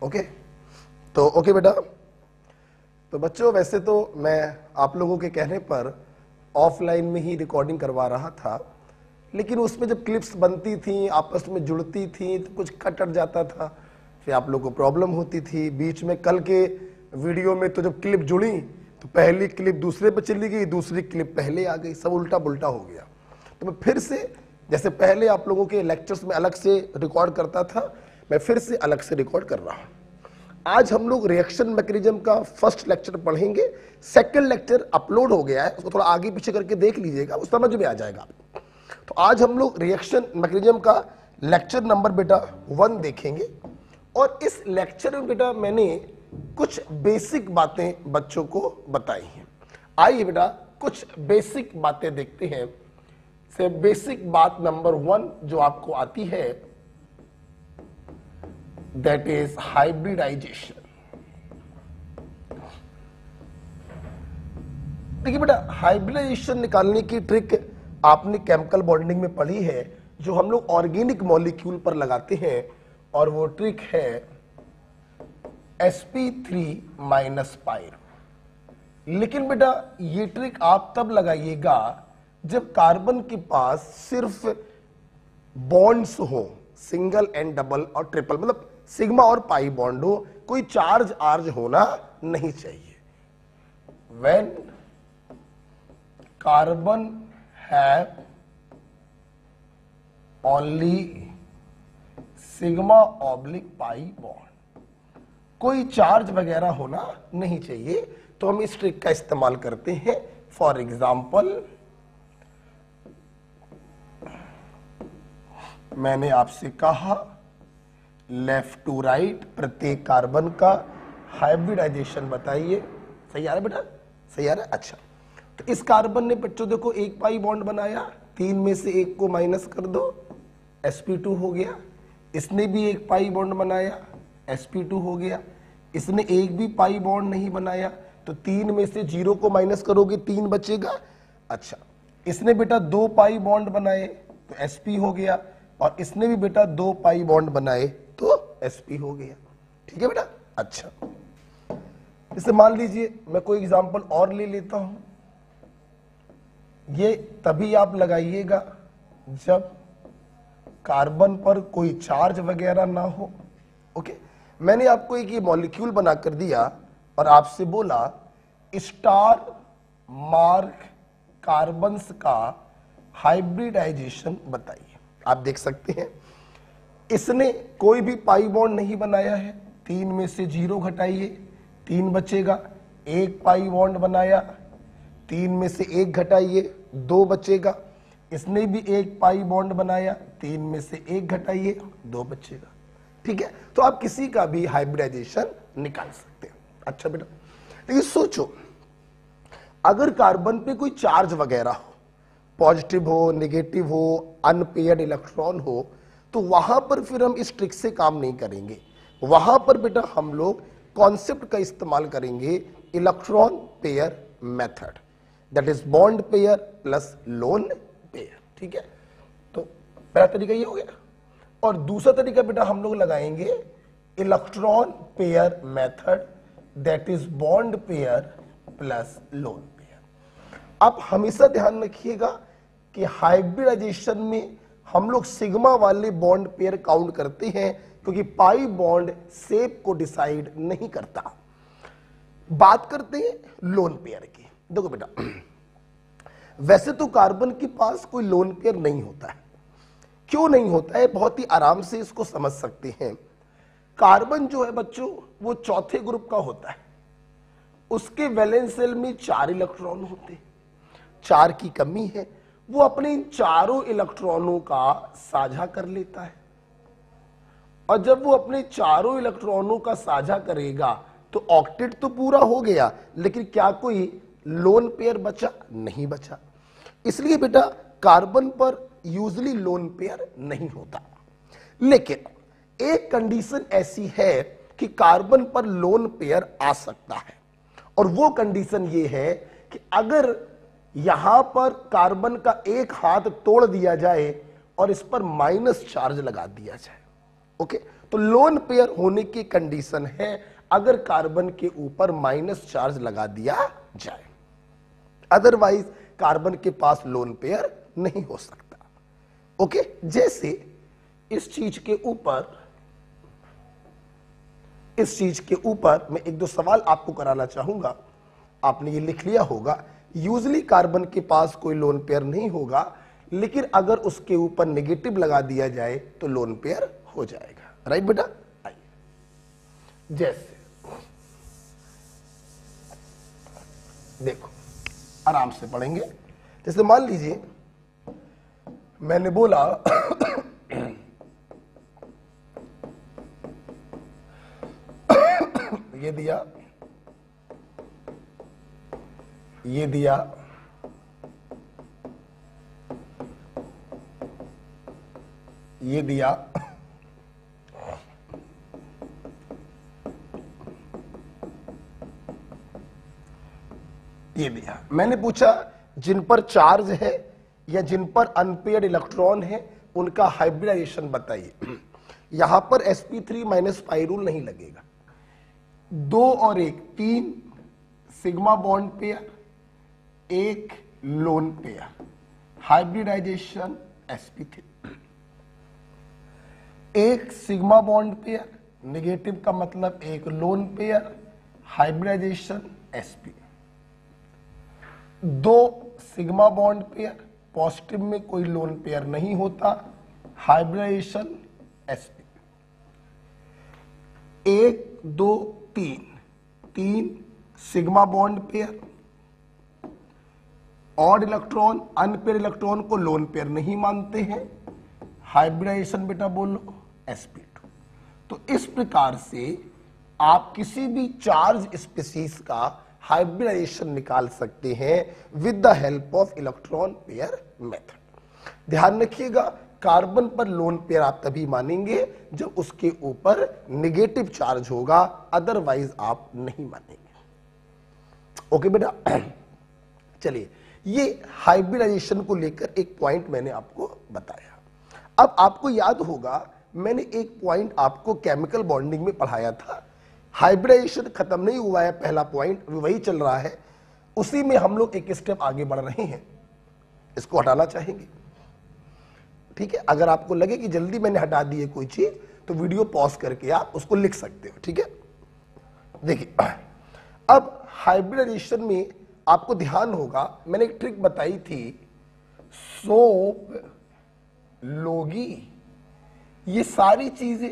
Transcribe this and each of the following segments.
Okay, तो okay बेटा। तो बच्चों वैसे तो मैं आप लोगों के कहने पर ऑफलाइन में ही रिकॉर्डिंग करवा रहा था, लेकिन उसमें जब क्लिप्स बनती थी, आपस में जुड़ती थी, तो कुछ कट जाता था, फिर आप लोगों को प्रॉब्लम होती थी। बीच में कल के वीडियो में तो जब क्लिप जुड़ी तो पहली क्लिप दूसरे पर चली गई, दूसरी क्लिप पहले आ गई, सब उल्टा पुल्टा हो गया। तो मैं फिर से, जैसे पहले आप लोगों के लेक्चर्स में अलग से रिकॉर्ड करता था, मैं फिर से अलग से रिकॉर्ड कर रहा हूं। आज हम लोग रिएक्शन मैकेनिज्म का फर्स्ट लेक्चर पढ़ेंगे। सेकंड लेक्चर अपलोड हो गया है, उसको थोड़ा आगे पीछे करके देख लीजिएगा, वो समझ में आ जाएगा। तो आज हम लोग रिएक्शन मैकेनिज्म का लेक्चर नंबर बेटा 1 देखेंगे। और इस लेक्चर में बेटा मैंने कुछ बेसिक बातें बच्चों को बताई हैं। आइए बेटा कुछ बेसिक बातें देखते हैं। से बेसिक बात नंबर 1 जो आपको आती है, दैट इज हाइब्रिडाइजेशन। देखिए बेटा, हाइब्रिडाइजेशन निकालने की ट्रिक आपने केमिकल बॉन्डिंग में पढ़ी है, जो हम लोग ऑर्गेनिक मॉलिक्यूल पर लगाते हैं, और वो ट्रिक है sp3 पाइरो। लेकिन बेटा ये ट्रिक आप तब लगाइएगा जब कार्बन के पास सिर्फ बॉन्ड्स हो, सिंगल एंड डबल और ट्रिपल, मतलब सिग्मा और पाई बॉन्ड हो, कोई चार्ज आर्ज होना नहीं चाहिए। When carbon have only sigma oblique pi bond, कोई चार्ज वगैरह होना नहीं चाहिए, तो हम इस ट्रिक का इस्तेमाल करते हैं। फॉर एग्जाम्पल, मैंने आपसे कहा लेफ्ट टू राइट प्रत्येक कार्बन का हाइब्रिडाइजेशन बताइए। सही आ रहा है बेटा? सही आ रहा है? अच्छा, तो इस कार्बन ने बच्चों देखो एक पाई बॉन्ड बनाया, 3 में से 1 को माइनस कर दो, sp2 हो गया। इसने भी एक पाई बॉन्ड बनाया, sp2 हो गया। इसने एक भी पाई बॉन्ड नहीं बनाया, तो 3 में से 0 को माइनस करोगे 3 बचेगा। अच्छा, इसने बेटा 2 पाई बॉन्ड बनाए तो sp हो गया, और इसने भी बेटा 2 पाई बॉन्ड बनाए तो sp हो गया। ठीक है बेटा? अच्छा, इसे मान लीजिए मैं कोई एग्जांपल और ले लेता हूं। ये तभी आप लगाइएगा जब कार्बन पर कोई चार्ज वगैरह ना हो। ओके, मैंने आपको एक ये मॉलिक्यूल बना कर दिया और आपसे बोला स्टार मार्क कार्बन्स का हाइब्रिडाइजेशन बताइए। आप देख सकते हैं इसने कोई भी पाई बॉन्ड नहीं बनाया है, 3 में से 0 घटाइए, 3 बचेगा। एक पाई बॉन्ड बनाया, 3 में से 1 घटाइए, 2 बचेगा। इसने भी एक पाई बॉन्ड बनाया, 3 में से 1 घटाइए, 2 बचेगा। ठीक है, तो आप किसी का भी हाइब्रिडाइजेशन निकाल सकते हैं। अच्छा बेटा, लेकिन सोचो अगर कार्बन पे कोई चार्ज वगैरह हो, पॉजिटिव हो, नेगेटिव हो, अनपेयर्ड इलेक्ट्रॉन हो, तो वहां पर फिर हम इस ट्रिक से काम नहीं करेंगे। वहां पर बेटा हम लोग कॉन्सेप्ट का इस्तेमाल करेंगे, electron pair method, that is bond pair plus lone pair. ठीक है, तो पहला तरीका ये हो गया। और दूसरा तरीका बेटा हम लोग लगाएंगे electron pair method, that is bond pair plus lone pair. आप हमेशा ध्यान रखिएगा कि हाइब्रिडाइजेशन में हम लोग सिग्मा वाले बॉन्ड पेयर काउंट करते हैं, क्योंकि पाई बॉन्ड शेप को डिसाइड नहीं करता। बात करते हैं लोन पेयर की। देखो बेटा, वैसे तो कार्बन के पास कोई लोन पेयर नहीं होता है। क्यों नहीं होता है? बहुत ही आराम से इसको समझ सकते हैं। कार्बन जो है बच्चों वो चौथे ग्रुप का होता है, उसके वैलेंस शेल में 4 इलेक्ट्रॉन होते हैं, 4 की कमी है, वो अपने इन चारों इलेक्ट्रॉनों का साझा कर लेता है। और जब वो अपने चारों इलेक्ट्रॉनों का साझा करेगा तो ऑक्टेट तो पूरा हो गया, लेकिन क्या कोई लोन पेयर बचा? नहीं बचा। इसलिए बेटा कार्बन पर यूजली लोन पेयर नहीं होता। लेकिन एक कंडीशन ऐसी है कि कार्बन पर लोन पेयर आ सकता है, और वो कंडीशन ये है कि अगर यहां पर कार्बन का एक हाथ तोड़ दिया जाए और इस पर माइनस चार्ज लगा दिया जाए। ओके, तो लोन पेयर होने की कंडीशन है अगर कार्बन के ऊपर माइनस चार्ज लगा दिया जाए, अदरवाइज कार्बन के पास लोन पेयर नहीं हो सकता। ओके, जैसे इस चीज के ऊपर मैं एक दो सवाल आपको कराना चाहूंगा। आपने ये लिख लिया होगा, यूजली कार्बन के पास कोई लोन पेयर नहीं होगा, लेकिन अगर उसके ऊपर नेगेटिव लगा दिया जाए तो लोन पेयर हो जाएगा। राइट बेटा? आइए, जैसे देखो, आराम से पढ़ेंगे। जैसे मान लीजिए मैंने बोला ये दिया, ये दिया, ये दिया, ये दिया। मैंने पूछा जिन पर चार्ज है या जिन पर अनपेयर्ड इलेक्ट्रॉन है उनका हाइब्रिडाइजेशन बताइए। यहां पर sp3 माइनस पाई रूल नहीं लगेगा। 2 और 1 3 sigma bond pair, 1 lone pair, hybridisation sp3। 1 sigma bond pair, negative का मतलब 1 lone pair, hybridisation sp। 2 sigma bond pair, positive में कोई लोन पेयर नहीं होता, hybridisation sp। 1 2 3 3 sigma bond pair, odd electron, unpaired electron को लोन पेयर नहीं मानते हैं, हाइब्रिडाइजेशन बेटा बोलो sp2। तो इस प्रकार से आप किसी भी चार्ज स्पीसीज का हाइब्रिडाइजेशन निकाल सकते हैं with the help of electron pair method. ध्यान रखिएगा, कार्बन पर लोन पेयर आप तभी मानेंगे जब उसके ऊपर नेगेटिव चार्ज होगा, अदरवाइज आप नहीं मानेंगे। ओके बेटा? चलिए, ये हाइब्रिडाइजेशन को लेकर एक पॉइंट मैंने आपको बताया। अब आपको याद होगा मैंने एक पॉइंट आपको केमिकल बॉन्डिंग में पढ़ाया था। हाइब्रिडाइजेशन खत्म नहीं हुआ है, पहला पॉइंट वही चल रहा है, उसी में हम लोग एक स्टेप आगे बढ़ रहे हैं। इसको हटाना चाहेंगे, ठीक है? अगर आपको लगे कि जल्दी मैंने हटा दी है कोई चीज तो वीडियो पॉज करके आप उसको लिख सकते हो, ठीक है? देखिए, अब हाइब्रिडाइजेशन में आपको ध्यान होगा मैंने एक ट्रिक बताई थी, सोप, लोगी, ये सारी चीजें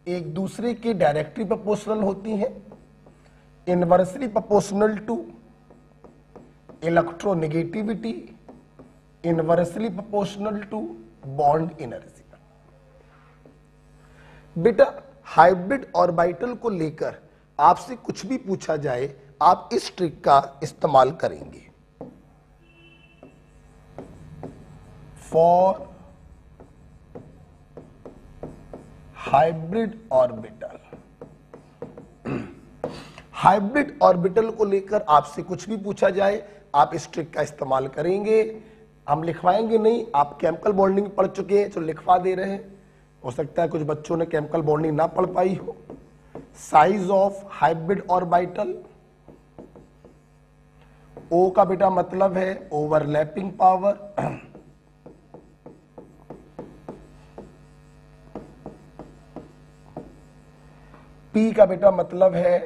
एक दूसरे के डायरेक्टली प्रोपोर्शनल होती हैं, inversely proportional to electronegativity, inversely proportional to bond energy. बेटा, हाइब्रिड ऑर्बिटल को लेकर आपसे कुछ भी पूछा जाए आप इस ट्रिक का इस्तेमाल करेंगे। For hybrid orbital, hybrid orbital को लेकर आपसे कुछ भी पूछा जाए आप इस ट्रिक का इस्तेमाल करेंगे। हम लिखवाएंगे नहीं, आप केमिकल बॉन्डिंग पढ़ चुके हैं जो लिखवा दे रहे हैं। हो सकता है कुछ बच्चों ने केमिकल बॉन्डिंग ना पढ़ पाई हो। साइज ऑफ हाइब्रिड ऑर्बिटल, ओ का बेटा मतलब है ओवरलैपिंग पावर, पी का बेटा मतलब है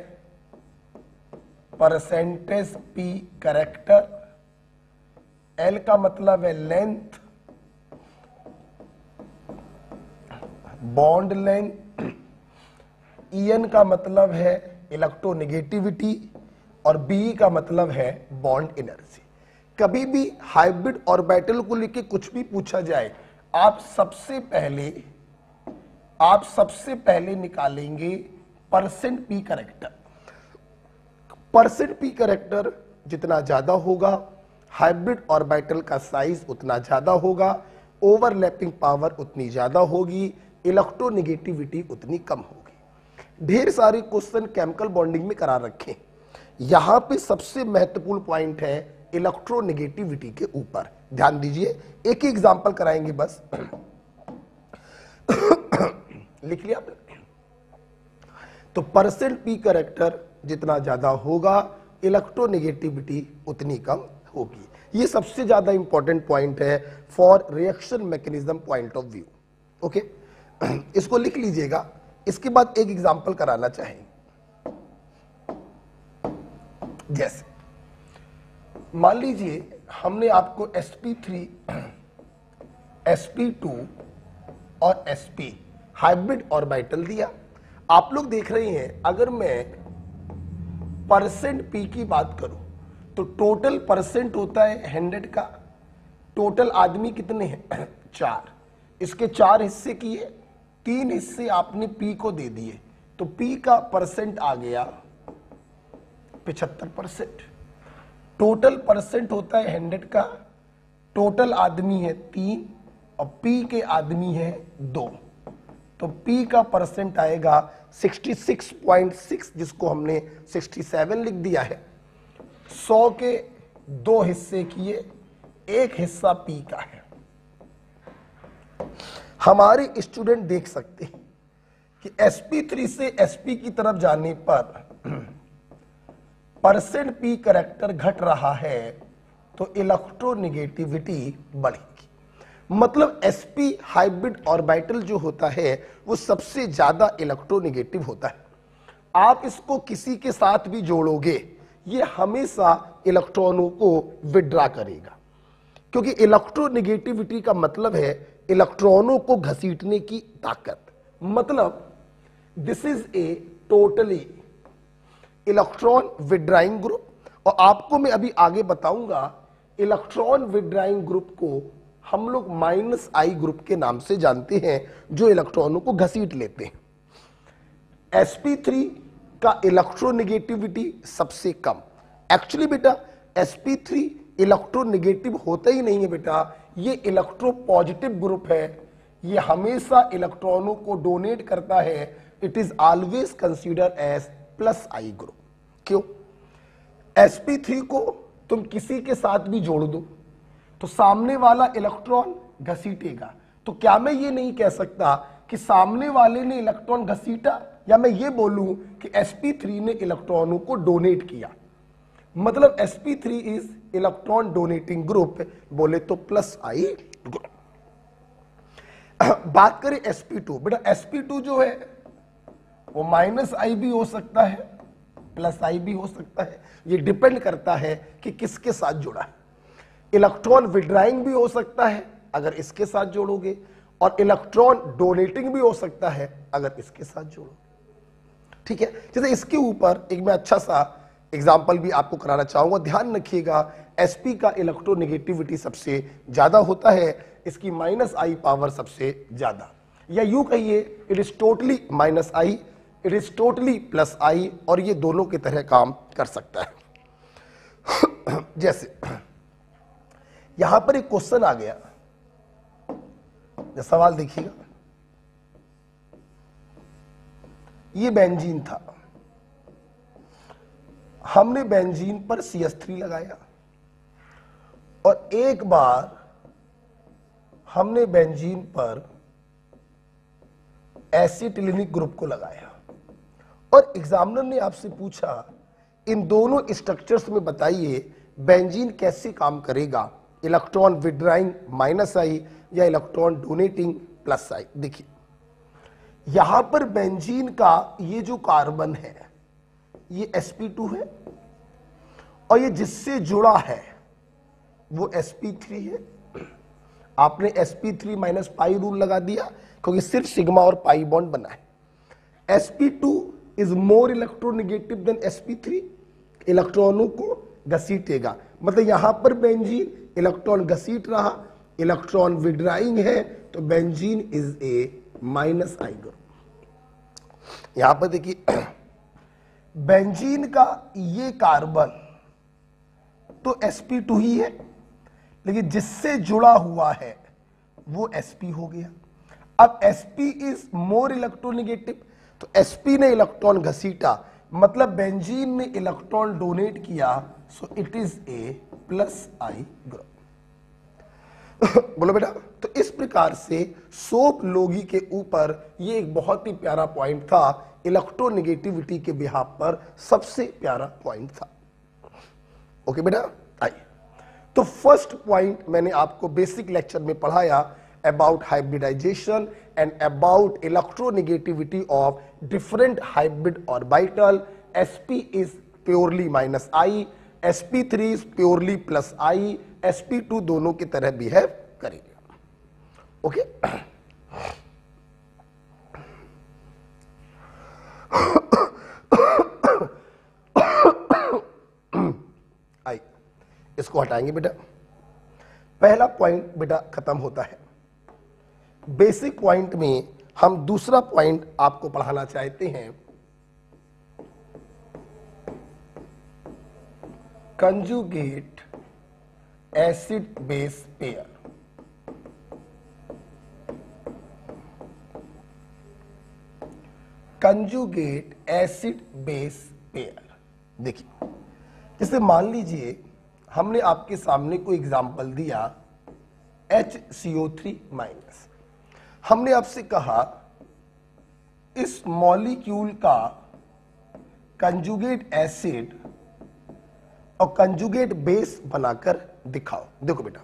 परसेंटेज पी कैरेक्टर, एल का मतलब है लेंथ, बॉन्ड लेंथ, ईएन का मतलब है इलेक्ट्रोनेगेटिविटी और बी का मतलब है बॉन्ड एनर्जी। कभी भी हाइब्रिड ऑर्बिटल को लेके कुछ भी पूछा जाए आप सबसे पहले निकालेंगे percent P character. Percent P character जितना ज्यादा होगा हाइब्रिड ऑर्बिटल का साइज उतना ज्यादा होगा, ओवरलैपिंग पावर उतनी ज्यादा होगी, इलेक्ट्रोनेगेटिविटी उतनी कम होगी। ढेर सारे क्वेश्चन केमिकल बॉन्डिंग में करा रखे। यहां पे सबसे महत्वपूर्ण पॉइंट है इलेक्ट्रोनेगेटिविटी के ऊपर। ध्यान दीजिए, एक ही एग्जांपल कराएंगे बस। लिख लिया आपने? तो परसेंट पी कैरेक्टर जितना ज्यादा होगा इलेक्ट्रोनेगेटिविटी उतनी कम होगी। ये सबसे ज्यादा इंपॉर्टेंट पॉइंट है for reaction mechanism point of view. Okay, इसको लिख लीजिएगा। इसके बाद एक एग्जांपल कराना चाहेंगे। जैसे मान लीजिए हमने आपको sp3, sp2 और sp हाइब्रिड ऑर्बिटल दिया। आप लोग देख रहे हैं अगर मैं परसेंट p की बात करूं तो टोटल परसेंट होता है 100 का। टोटल आदमी कितने हैं? 4। इसके 4 हिस्से किए, 3 हिस्से आपने p को दे दिए, तो p का परसेंट आ गया 75%। टोटल परसेंट होता है 100 का, टोटल आदमी है 3 और p के आदमी है 2, तो p का परसेंट आएगा 66.6, जिसको हमने 67 लिख दिया है। 100 के 2 हिस्से किए, 1 हिस्सा p का है। हमारे स्टूडेंट देख सकते हैं कि sp3 से sp की तरफ जाने पर परसेंट पी कैरेक्टर घट रहा है, तो इलेक्ट्रोनेगेटिविटी बढ़ेगी। मतलब sp हाइब्रिड ऑर्बिटल जो होता है वो सबसे ज्यादा इलेक्ट्रोनेगेटिव होता है। आप इसको किसी के साथ भी जोड़ोगे ये हमेशा इलेक्ट्रॉनों को विड्रॉ करेगा, क्योंकि इलेक्ट्रोनेगेटिविटी का मतलब है इलेक्ट्रॉनों को घसीटने की ताकत। मतलब this is a totally electron withdrawing group. और आपको मैं अभी आगे बताऊंगा इलेक्ट्रॉन विड्राइंग ग्रुप को हम लोग -I ग्रुप के नाम से जानते हैं, जो इलेक्ट्रॉनों को घसीट लेते हैं। sp3 का इलेक्ट्रोनेगेटिविटी सबसे कम। एक्चुअली बेटा sp3 इलेक्ट्रोनेगेटिव होता ही नहीं है बेटा, ये इलेक्ट्रोपॉजिटिव ग्रुप है। ये हमेशा इलेक्ट्रॉनों को डोनेट करता है। It is always consider as +I group. क्यों? sp3 को तुम किसी के साथ भी जोड़ दो तो सामने वाला इलेक्ट्रॉन घसीटेगा। तो क्या मैं ये नहीं कह सकता कि सामने वाले ने इलेक्ट्रॉन घसीटा, या मैं ये बोलूं कि sp3 ने इलेक्ट्रॉनों को डोनेट किया। मतलब sp3 is electron donating group, बोले तो +I ग्रुप। बात करें sp2, बेटा sp2 जो है वो -I भी हो सकता है, +I भी हो सकता है। ये डिपेंड करता है कि किसके साथ जुड़ा है। इलेक्ट्रॉन विड्राइंग भी हो सकता है अगर इसके साथ जोड़ोगे, और इलेक्ट्रॉन डोनेटिंग भी हो सकता है अगर इसके साथ जोड़ोगे। ठीक है, जैसे इसके ऊपर एक मैं अच्छा सा एग्जाम्पल भी आपको कराना चाहूंगा। ध्यान रखिएगा sp का इलेक्ट्रोनेगेटिविटी सबसे ज्यादा होता है, इसकी -I पावर सबसे ज्यादा, या यूं कहिए it is totally -I, it is totally +I, और ये दोनों की तरह काम कर सकता है। जैसे यहां पर एक क्वेश्चन आ गया, सवाल देखिएगा। ये बेंजीन था, हमने बेंजीन पर CH3 लगाया और एक बार हमने बेंजीन पर एसिटिलिनिक ग्रुप को लगाया, और एग्जामिनर ने आपसे पूछा इन दोनों स्ट्रक्चर्स में बताइए बेंजीन कैसे काम करेगा, इलेक्ट्रॉन विड्राइंग -I या इलेक्ट्रॉन डोनेटिंग +I। देखिए यहां पर बेंजीन का ये जो कार्बन है ये sp2 है, और ये जिससे जुड़ा है वो sp3 है। आपने sp3 -pi रूल लगा दिया क्योंकि सिर्फ सिग्मा और पाई बॉन्ड बना है। sp2 is more electronegative than sp3, इलेक्ट्रॉनों को घसीटेगा। मतलब यहां पर बेंजीन इलेक्ट्रॉन घसीट रहा, इलेक्ट्रॉन विड्राइंग है, तो benzene is a -I group. यहां पर देखिए बेंजीन का ये कार्बन तो sp2 ही है, लेकिन जिससे जुड़ा हुआ है वो sp हो गया। अब sp इज मोर इलेक्ट्रोनेगेटिव, तो sp ने इलेक्ट्रॉन घसीटा, मतलब बेंजीन ने इलेक्ट्रॉन डोनेट किया, so it is a +I group. बोलो बेटा। तो इस प्रकार से सोप लोगी के ऊपर ये एक बहुत ही प्यारा पॉइंट था, इलेक्ट्रोनेगेटिविटी के बिहाफ पर सबसे प्यारा पॉइंट था। ओके बेटा, आइए। तो फर्स्ट पॉइंट मैंने आपको बेसिक लेक्चर में पढ़ाया about hybridization and about electronegativity of different hybrid orbital. sp is purely minus I, sp3 is purely plus I, sp2 दोनों की तरह बिहेव करेंगे। ओके आई, इसको हटाएंगे बेटा। पहला पॉइंट बेटा खत्म होता है। बेसिक पॉइंट में हम दूसरा पॉइंट आपको पढ़ाना चाहते हैं, conjugate acid base pair. Conjugate acid base pair. देखिए, जैसे मान लीजिए हमने आपके सामने कोई एग्जाम्पल दिया HCO3 माइनस। हमने आपसे कहा इस मॉलिक्यूल का कंजुगेट एसिड और कंजुगेट बेस बनाकर दिखाओ। देखो बेटा,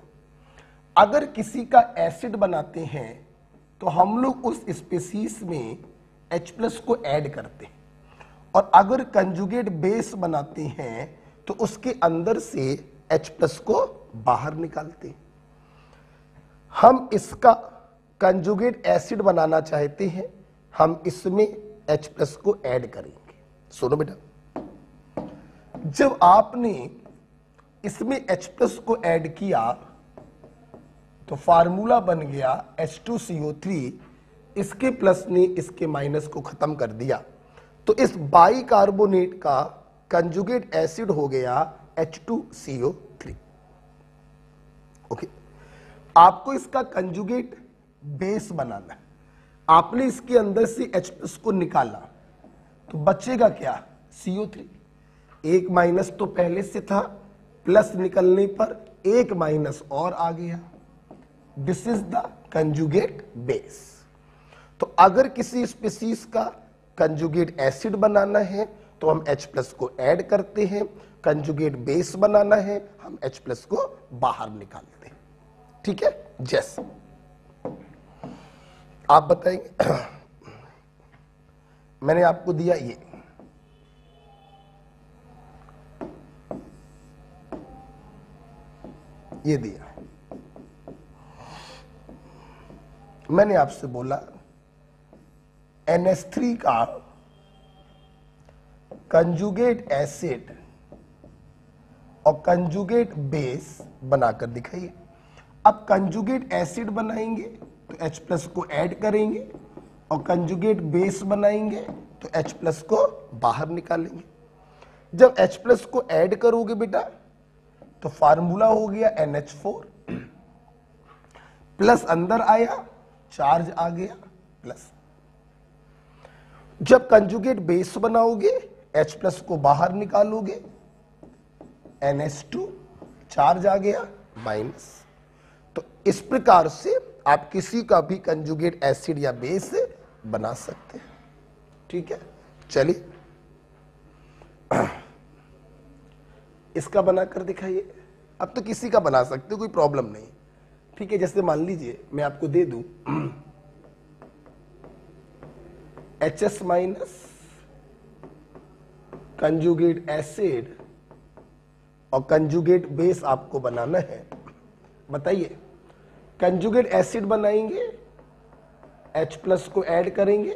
अगर किसी का एसिड बनाते हैं तो हम लोग उस स्पीशीज में H+ को ऐड करते हैं, और अगर कंजुगेट बेस बनाते हैं तो उसके अंदर से H+ को बाहर निकालते हैं। हम इसका कंजुगेट एसिड बनाना चाहते हैं, हम इसमें H+ को ऐड करेंगे। सुनो बेटा, जब आपने इसमें H+ को ऐड किया तो फार्मूला बन गया H2CO3, इसके प्लस ने इसके माइनस को खत्म कर दिया, तो इस बाइकार्बोनेट का कंजुगेट एसिड हो गया H2CO3। ओके, आपको इसका कंजुगेट बेस बनाना है। आपने इसके अंदर से H+ को निकाला तो बचेगा क्या, CO3। एक माइनस तो पहले से था, प्लस निकलने पर एक माइनस और आ गया। This is the conjugate base. तो अगर किसी स्पीशीज का कंजुगेट एसिड बनाना है तो हम H+ को ऐड करते हैं, कंजुगेट बेस बनाना है हम H+ को बाहर निकालते हैं। ठीक है, जैसे आप बताएंगे। मैंने आपको दिया ये दिया, मैंने आपसे बोला NH3 का कंजुगेट एसिड और कंजुगेट बेस बनाकर दिखाइए। अब कंजुगेट एसिड बनाएंगे तो H+ को ऐड करेंगे, और कंजुगेट बेस बनाएंगे तो H+ को बाहर निकालेंगे। जब H+ को ऐड करोगे बेटा तो फार्मूला हो गया NH4, प्लस अंदर आया, चार्ज आ गया प्लस। जब कंजुगेट बेस बनाओगे H+ को बाहर निकालोगे, NH2, चार्ज आ गया माइनस। तो इस प्रकार से आप किसी का भी कंजुगेट एसिड या बेस बना सकते हैं। ठीक है, चलिए इसका बनाकर दिखाइए। अब तो किसी का बना सकते हो, कोई प्रॉब्लम नहीं। ठीक है, जैसे मान लीजिए मैं आपको दे दूं HS- कंजुगेट एसिड और कंजुगेट बेस आपको बनाना है। बताइए, कंजुगेट एसिड बनाएंगे, H+ को ऐड करेंगे,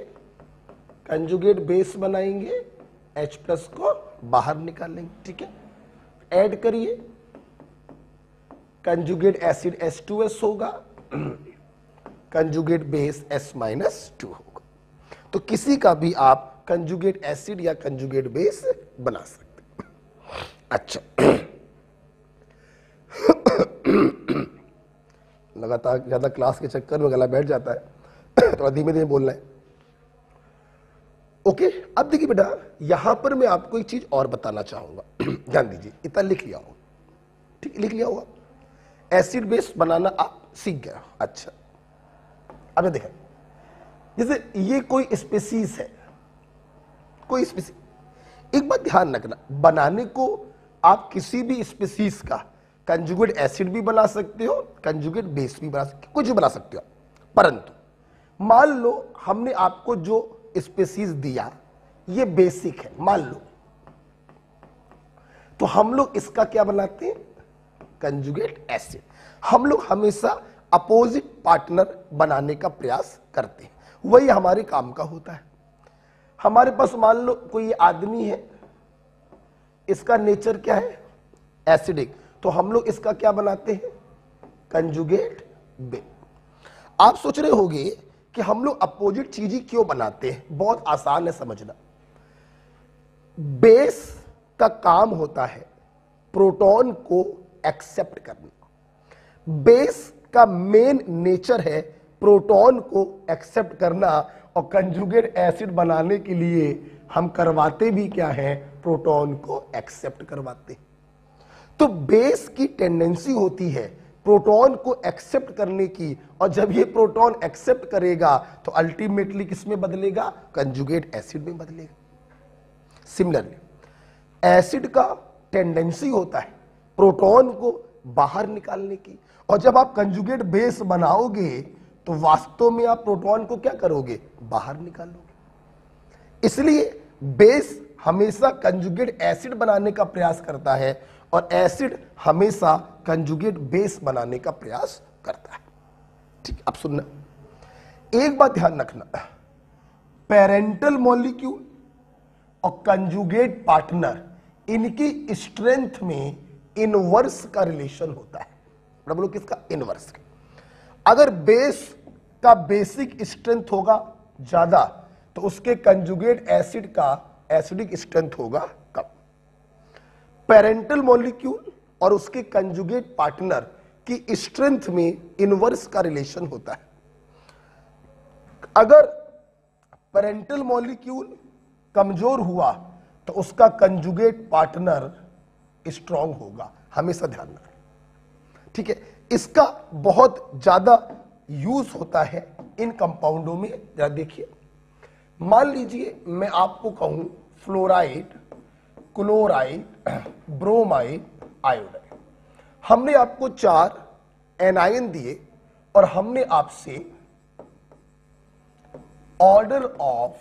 कंजुगेट बेस बनाएंगे, H+ को बाहर निकालेंगे। ठीक है, ऐड करिए, कंजुगेट एसिड H2S होगा, कंजुगेट बेस S-2 होगा। तो किसी का भी आप कंजुगेट एसिड या कंजुगेट बेस बना सकते हैं। अच्छा, लगातार ज्यादा क्लास के चक्कर में गला बैठ जाता है, थोड़ा धीमे धीमे बोलना है। ओके, अब देखिए बेटा, यहां पर मैं आपको एक चीज और बताना चाहूंगा। ध्यान दीजिए, इतना लिख लिया होगा। ठीक, लिख लिया होगा। एसिड बेस बनाना आप सीख गया। अच्छा, अब देखें, जैसे ये कोई स्पीसीज है, कोई स्पीसीज, एक बात ध्यान रखना, बनाने को आप किसी भी स्पीसीज का कंजुगेट एसिड भी बना सकते हो, कंजुगेट बेस भी बना सकते हो, कुछ भी बना सकते हो। परंतु मान लो हमने आपको जो स्पीसीज दिया ये बेसिक है, मान लो, तो हम लोग इसका क्या बनाते हैं, कंजुगेट एसिड। हम लोग हमेशा अपोजिट पार्टनर बनाने का प्रयास करते हैं, वही हमारे काम का होता है। हमारे पास मान लो कोई आदमी है, इसका नेचर क्या है, एसिडिक, तो हम लोग इसका क्या बनाते हैं, कंजुगेट बेस। आप सोच रहे होंगे कि हम लोग अपोजिट चीज ही क्यों बनाते हैं, बहुत आसान है समझना। बेस का काम होता है प्रोटॉन को एक्सेप्ट करना, बेस का मेन नेचर है प्रोटॉन को एक्सेप्ट करना, और कंजुगेट एसिड बनाने के लिए हम करवाते भी क्या है, प्रोटॉन को एक्सेप्ट करवाते। तो बेस की टेंडेंसी होती है प्रोटॉन को एक्सेप्ट करने की, और जब ये प्रोटॉन एक्सेप्ट करेगा तो अल्टीमेटली किसमें बदलेगा, कंजुगेट एसिड में बदलेगा। सिमिलरली एसिड का टेंडेंसी होता है प्रोटॉन को बाहर निकालने की, और जब आप कंजुगेट बेस बनाओगे तो वास्तव में आप प्रोटॉन को क्या करोगे, बाहर निकालोगे। इसलिए बेस हमेशा कंजुगेट एसिड बनाने का प्रयास करता है, और एसिड हमेशा कंजुगेट बेस बनाने का प्रयास करता है। ठीक, अब सुनना, एक बात ध्यान रखना, पेरेंटल मॉलिक्यूल और कंजुगेट पार्टनर, इनकी स्ट्रेंथ में इनवर्स का रिलेशन होता है। बोलो किसका, इनवर्स का। अगर बेस का बेसिक स्ट्रेंथ होगा ज्यादा तो उसके कंजुगेट एसिड का एसिडिक स्ट्रेंथ होगा कम। पेरेंटल मॉलिक्यूल और उसके कंजुगेट पार्टनर की स्ट्रेंथ में इनवर्स का रिलेशन होता है। अगर पेरेंटल मॉलिक्यूल कमजोर हुआ तो उसका कंजुगेट पार्टनर स्ट्रांग होगा, हमेशा ध्यान रखें। ठीक है, इसका बहुत ज्यादा यूज होता है इन कंपाउंडों में। जरा देखिए, मान लीजिए मैं आपको कहूं फ्लोराइड, क्लोराइड, ब्रोमाइड, आयोडाइड, हमने आपको 4 एनायन दिए और हमने आपसे ऑर्डर ऑफ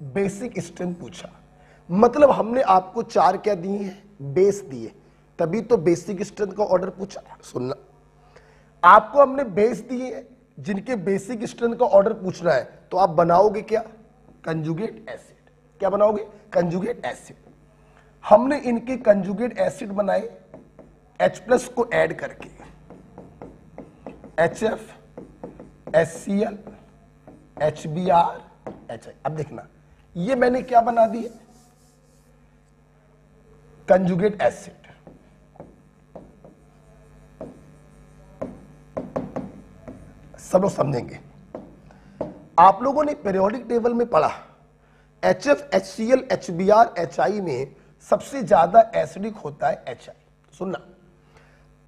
बेसिक स्ट्रेंथ पूछा। मतलब हमने आपको 4 क्या दिए हैं, बेस दिए, तभी तो बेसिक स्ट्रेंथ का ऑर्डर पूछा। सुनना, आपको हमने बेस दिए जिनके बेसिक स्ट्रेंथ का ऑर्डर पूछना है, तो आप बनाओगे क्या, कंजुगेट एसिड। क्या बनाओगे, कंजुगेट एसिड। हमने इनके कंजुगेट एसिड बनाए H+ को ऐड करके, HF, HCl, HBr, HI। अब देखना, ये मैंने क्या बना दिए, कंजुगेट एसिड। सब लोग समझेंगे। आप लोगों ने पीरियोडिक टेबल में पढ़ा HF, HCl, HBr, HI में सबसे ज्यादा एसिडिक होता है HI। सुनना,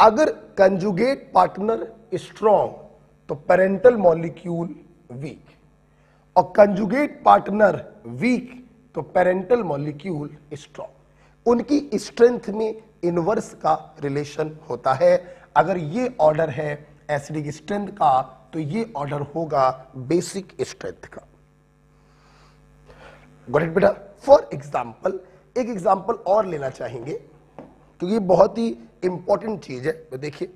अगर कंजुगेट पार्टनर स्ट्रॉन्ग तो पेरेंटल मॉलिक्यूल वीक, और कंजुगेट पार्टनर वीक तो पेरेंटल मॉलिक्यूल स्ट्रॉन्ग। उनकी स्ट्रेंथ में इनवर्स का रिलेशन होता है। अगर ये ऑर्डर है एसिडिक स्ट्रेंथ का तो ये ऑर्डर होगा बेसिक स्ट्रेंथ का। गॉट इट बेटा। फॉर एग्जाम्पल, एक एग्जाम्पल और लेना चाहेंगे क्योंकि ये बहुत ही इंपॉर्टेंट चीज है। तो देखिए,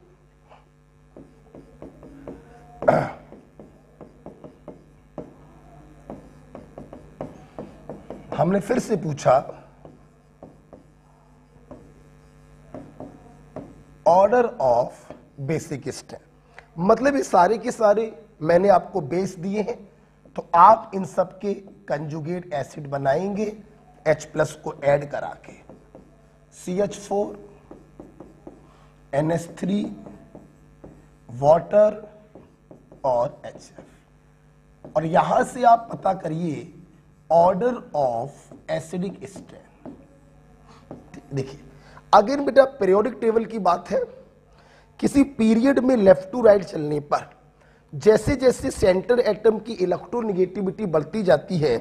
हमने फिर से पूछा ऑर्डर ऑफ बेसिक स्ट्रेंथ, मतलब ये सारे के सारे मैंने आपको बेस दिए हैं, तो आप इन सब के कंजुगेट एसिड बनाएंगे H+ को ऐड करा के, CH4, NH3, वाटर और HF, और यहां से आप पता करिए ऑर्डर ऑफ एसिडिक स्ट्रेंथ। देखिए, अगेन बेटा पीरियोडिक टेबल की बात है, किसी पीरियड में लेफ्ट टू राइट चलने पर जैसे जैसे सेंटर एटम की इलेक्ट्रोनेगेटिविटी बढ़ती जाती है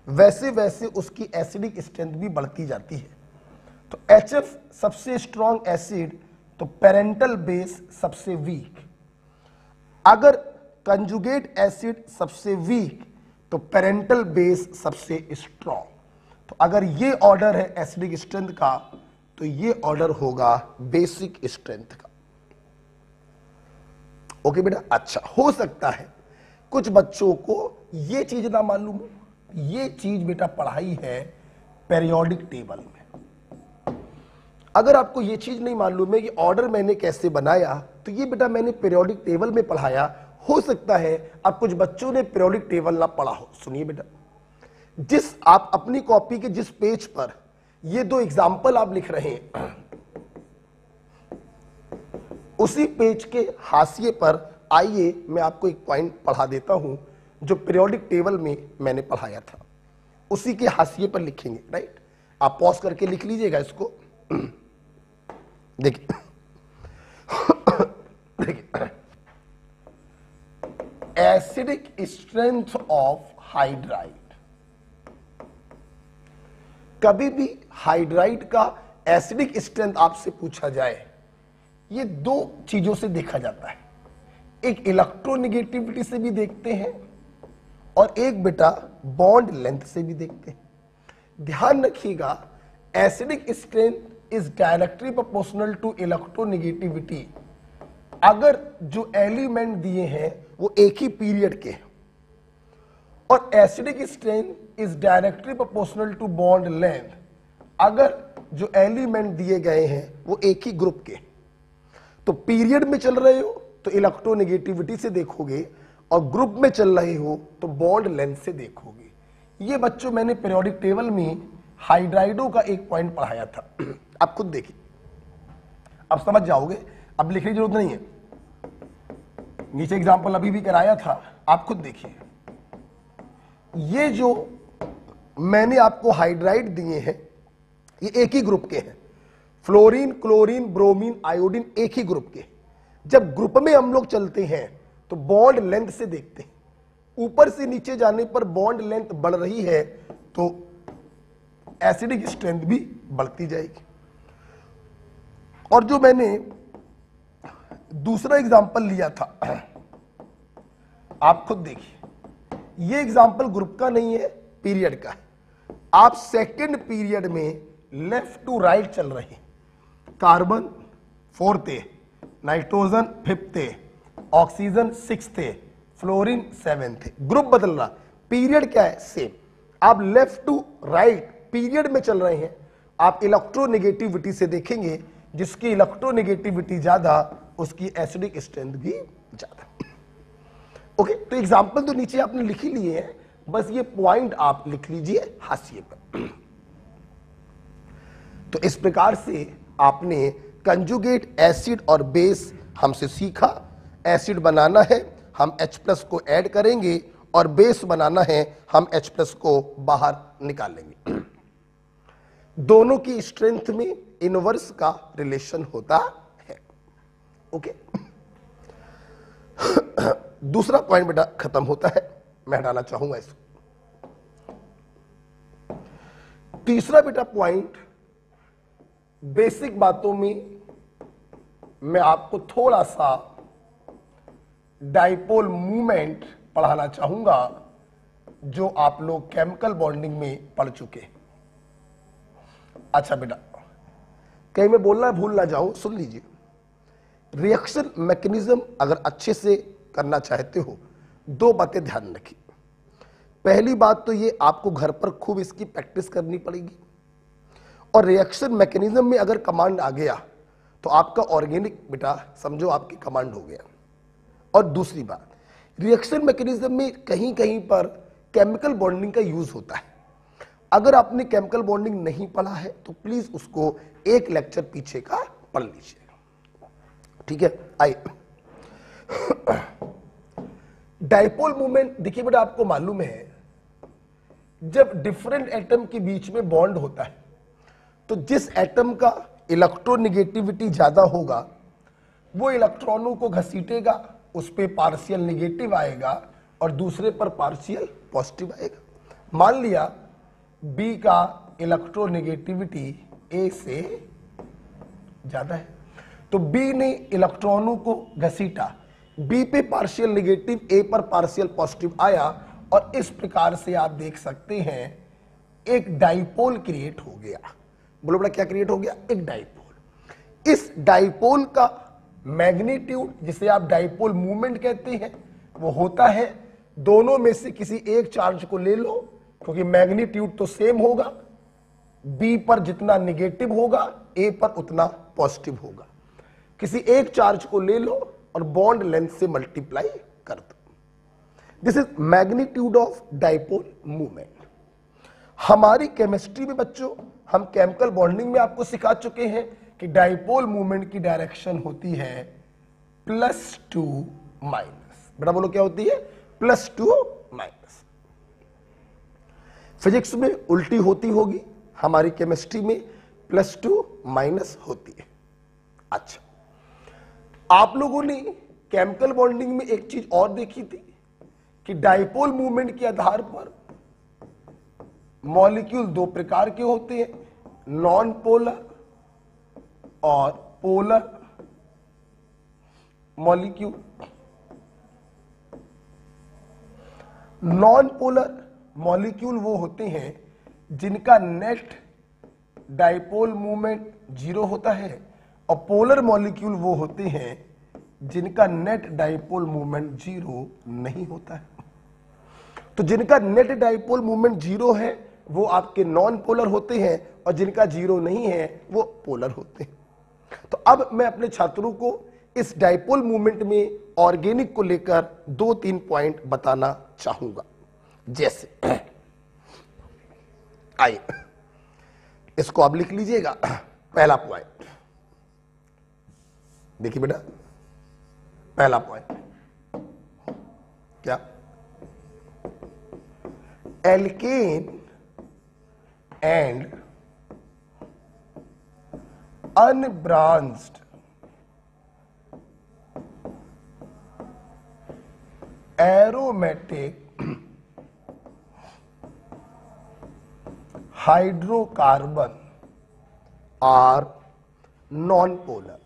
वैसे वैसे उसकी एसिडिक स्ट्रेंथ भी बढ़ती जाती है। तो HF सबसे स्ट्रॉन्ग एसिड, तो पेरेंटल बेस सबसे वीक। अगर कंजुगेट एसिड सबसे वीक तो पेरेंटल बेस सबसे स्ट्रॉन्ग। तो अगर ये ऑर्डर है एसिडिक स्ट्रेंथ का तो ये ऑर्डर होगा बेसिक स्ट्रेंथ का। ओके बेटा, अच्छा हो सकता है कुछ बच्चों को ये चीज ना मालूम हो, ये चीज बेटा पढ़ाई है पेरियोडिक टेबल में। अगर आपको ये चीज नहीं मालूम है कि ऑर्डर मैंने कैसे बनाया, तो ये बेटा मैंने पेरियोडिक टेबल में पढ़ाया। हो सकता है अब कुछ बच्चों ने पेरियोडिक टेबल ना पढ़ा हो। सुनिए बेटा, जिस आप अपनी कॉपी के जिस पेज पर ये दो एग्जाम्पल आप लिख रहे हैं, उसी पेज के हाशिए पर आइए मैं आपको एक पॉइंट पढ़ा देता हूं जो पीरियोडिक टेबल में मैंने पढ़ाया था। उसी के हाशिए पर लिखेंगे, राइट। आप पॉज करके लिख लीजिएगा इसको। देखिए देखिए, एसिडिक स्ट्रेंथ ऑफ हाइड्राइड। कभी भी हाइड्राइड का एसिडिक स्ट्रेंथ आपसे पूछा जाए, ये दो चीजों से देखा जाता है। एक इलेक्ट्रोनेगेटिविटी से भी देखते हैं और एक बेटा बॉन्ड लेंथ से भी देखते हैं। ध्यान रखिएगा, acidic strength is directly proportional to electronegativity. अगर जो एलिमेंट दिए हैं वो एक ही पीरियड के हैं, और acidic strength is directly proportional to bond length अगर जो एलिमेंट दिए गए हैं वो एक ही ग्रुप के। तो पीरियड में चल रहे हो तो इलेक्ट्रोनेगेटिविटी से देखोगे, और ग्रुप में चल रहे हो तो बॉन्ड लेंथ से देखोगे। ये बच्चों मैंने पीरियोडिक टेबल में हाइड्राइडो का एक पॉइंट पढ़ाया था। आप खुद देखिए, अब समझ जाओगे, अब लिखने की जरूरत नहीं है। नीचे एग्जांपल अभी भी कराया था, आप खुद देखिए। ये जो मैंने आपको हाइड्राइड दिए हैं ये एक ही ग्रुप के हैं। फ्लोरीन, क्लोरीन, ब्रोमीन, आयोडीन एक ही ग्रुप के। जब ग्रुप में हम लोग चलते हैं तो बॉन्ड लेंथ से देखते हैं। ऊपर से नीचे जाने पर बॉन्ड लेंथ बढ़ रही है तो एसिडिक स्ट्रेंथ भी बढ़ती जाएगी। और जो मैंने दूसरा एग्जांपल लिया था, आप खुद देखिए, ये एग्जांपल ग्रुप का नहीं है, पीरियड का है। आप सेकंड पीरियड में लेफ्ट टू राइट चल रहे हैं। Carbon 4th, nitrogen 5th, oxygen 6th, fluorine 7th। Group बदल रहा, पीरियड क्या है, सेम। आप लेफ्ट टू राइट पीरियड में चल रहे हैं, आप इलेक्ट्रोनेगेटिविटी से देखेंगे, जिसकी इलेक्ट्रोनेगेटिविटी ज्यादा उसकी एसिडिक स्ट्रेंथ भी ज्यादा। ओके, तो एग्जांपल तो नीचे आपने लिख ही लिए हैं, बस ये पॉइंट आप लिख लीजिए हाशिए पर। तो इस प्रकार से आपने कंजुगेट एसिड और बेस हमसे सीखा। एसिड बनाना है हम H+ को ऐड करेंगे, और बेस बनाना है हम H+ को बाहर निकालेंगे। दोनों की स्ट्रेंथ में इनवर्स का रिलेशन होता है। ओके, दूसरा पॉइंट बेटा खत्म होता है, मैं हटाना चाहूंगा इसको। तीसरा बेटा पॉइंट, बेसिक बातों में मैं आपको थोड़ा सा डाइपोल मूवमेंट पढ़ाना चाहूंगा, जो आप लोग केमिकल बॉन्डिंग में पढ़ चुके हैं। अच्छा बेटा, कहीं मैं बोलना भूल ना जाऊं, सुन लीजिए। रिएक्शन मैकेनिज्म अगर अच्छे से करना चाहते हो, दो बातें ध्यान रखिए। पहली बात तो ये, आपको घर पर खूब इसकी प्रैक्टिस करनी पड़ेगी, और रिएक्शन मैकेनिज्म में अगर कमांड आ गया तो आपका ऑर्गेनिक बेटा समझो आपकी कमांड हो गया। और दूसरी बात, रिएक्शन मैकेनिज्म में कहीं कहीं पर केमिकल बॉन्डिंग का यूज होता है। अगर आपने केमिकल बॉन्डिंग नहीं पढ़ा है तो प्लीज उसको एक लेक्चर पीछे का पढ़ लीजिए, ठीक है। आइए, डाइपोल मूवमेंट देखिए बेटा, आपको मालूम है जब डिफरेंट एटम के बीच में बॉन्ड होता है तो जिस एटम का इलेक्ट्रोनेगेटिविटी ज्यादा होगा वो इलेक्ट्रॉनों को घसीटेगा, उस पे पार्शियल नेगेटिव आएगा और दूसरे पर पार्शियल पॉजिटिव आएगा। मान लिया बी का इलेक्ट्रोनेगेटिविटी ए से ज्यादा है, तो बी ने इलेक्ट्रॉनों को घसीटा, बी पे पार्शियल नेगेटिव, ए पर पार्शियल पॉजिटिव आया और इस प्रकार से आप देख सकते हैं एक डाइपोल क्रिएट हो गया। बोलो बेटा क्या क्रिएट हो गया? एक डाइपोल। इस डाइपोल का मैग्नीट्यूड, जिसे आप डाइपोल मूवमेंट कहते हैं, वो होता है दोनों में से किसी एक चार्ज को ले लो, क्योंकि मैग्नीट्यूड तो सेम होगा, बी पर जितना निगेटिव होगा ए पर उतना पॉजिटिव होगा। किसी एक चार्ज को ले लो और बॉन्ड लेंथ से मल्टीप्लाई कर दो। This is magnitude of dipole movement. हमारी केमिस्ट्री में बच्चों, हम केमिकल बॉन्डिंग में आपको सिखा चुके हैं कि डाइपोल मूवमेंट की डायरेक्शन होती है +2 माइनस। बेटा बोलो क्या होती है? +2 माइनस। फिजिक्स में उल्टी होती होगी, हमारी केमिस्ट्री में +2 माइनस होती है। अच्छा, आप लोगों ने केमिकल बॉन्डिंग में एक चीज और देखी थी कि डाइपोल मूवमेंट के आधार पर मॉलिक्यूल दो प्रकार के होते हैं, नॉन पोलर और polar molecule. Non polar molecule वो होते हैं जिनका नेट डाइपोल मूवमेंट 0 होता है, और पोलर मॉलिक्यूल वो होते हैं जिनका नेट डाइपोल मूवमेंट 0 नहीं होता है। तो जिनका नेट डाइपोल मूवमेंट 0 है वो आपके नॉन पोलर होते हैं, और जिनका 0 नहीं है वो पोलर होते हैं। तो अब मैं अपने छात्रों को इस डाइपोल मूवमेंट में ऑर्गेनिक को लेकर 2-3 पॉइंट बताना चाहूंगा। जैसे आइए इसको आप लिख लीजिएगा। पहला पॉइंट देखिए बेटा, पहला पॉइंट क्या? Alkane and unbranched aromatic hydrocarbon are non polar.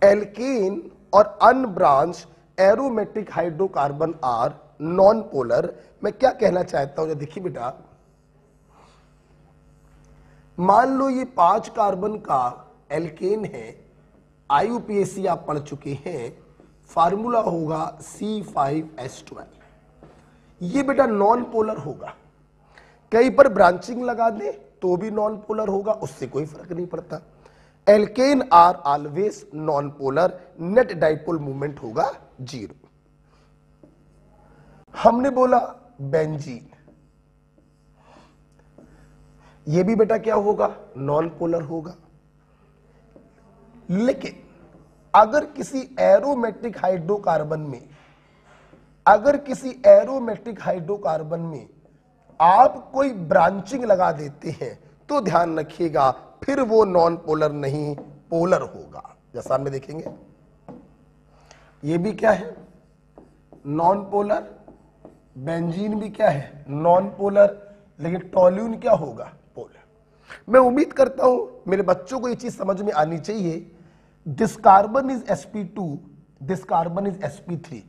Alkane और unbranch aromatic hydrocarbon are non polar. मैं क्या कहना चाहता हूं, देखिए बेटा, मान लो ये 5 कार्बन का एल्केन है, IUPAC आप पढ़ चुके हैं, फार्मूला होगा C5H12। ये बेटा नॉन पोलर होगा, कहीं पर ब्रांचिंग लगा दे तो भी नॉन पोलर होगा, उससे कोई फर्क नहीं पड़ता। Alkane are always non polar, net dipole movement होगा 0। हमने बोला बेंजीन, ये भी बेटा क्या होगा? नॉन पोलर होगा। लेकिन अगर किसी एरोमेटिक हाइड्रोकार्बन में, अगर किसी एरोमेटिक हाइड्रोकार्बन में आप कोई ब्रांचिंग लगा देते हैं तो ध्यान रखिएगा फिर वो नॉन पोलर नहीं पोलर होगा। जैसा हम देखेंगे ये भी क्या है? Non polar. बेंजीन भी क्या है? Non polar. लेकिन टोल्यून क्या होगा? पोलर। मैं उम्मीद करता हूं मेरे बच्चों को ये चीज समझ में आनी चाहिए। This carbon is sp2, this carbon is sp3।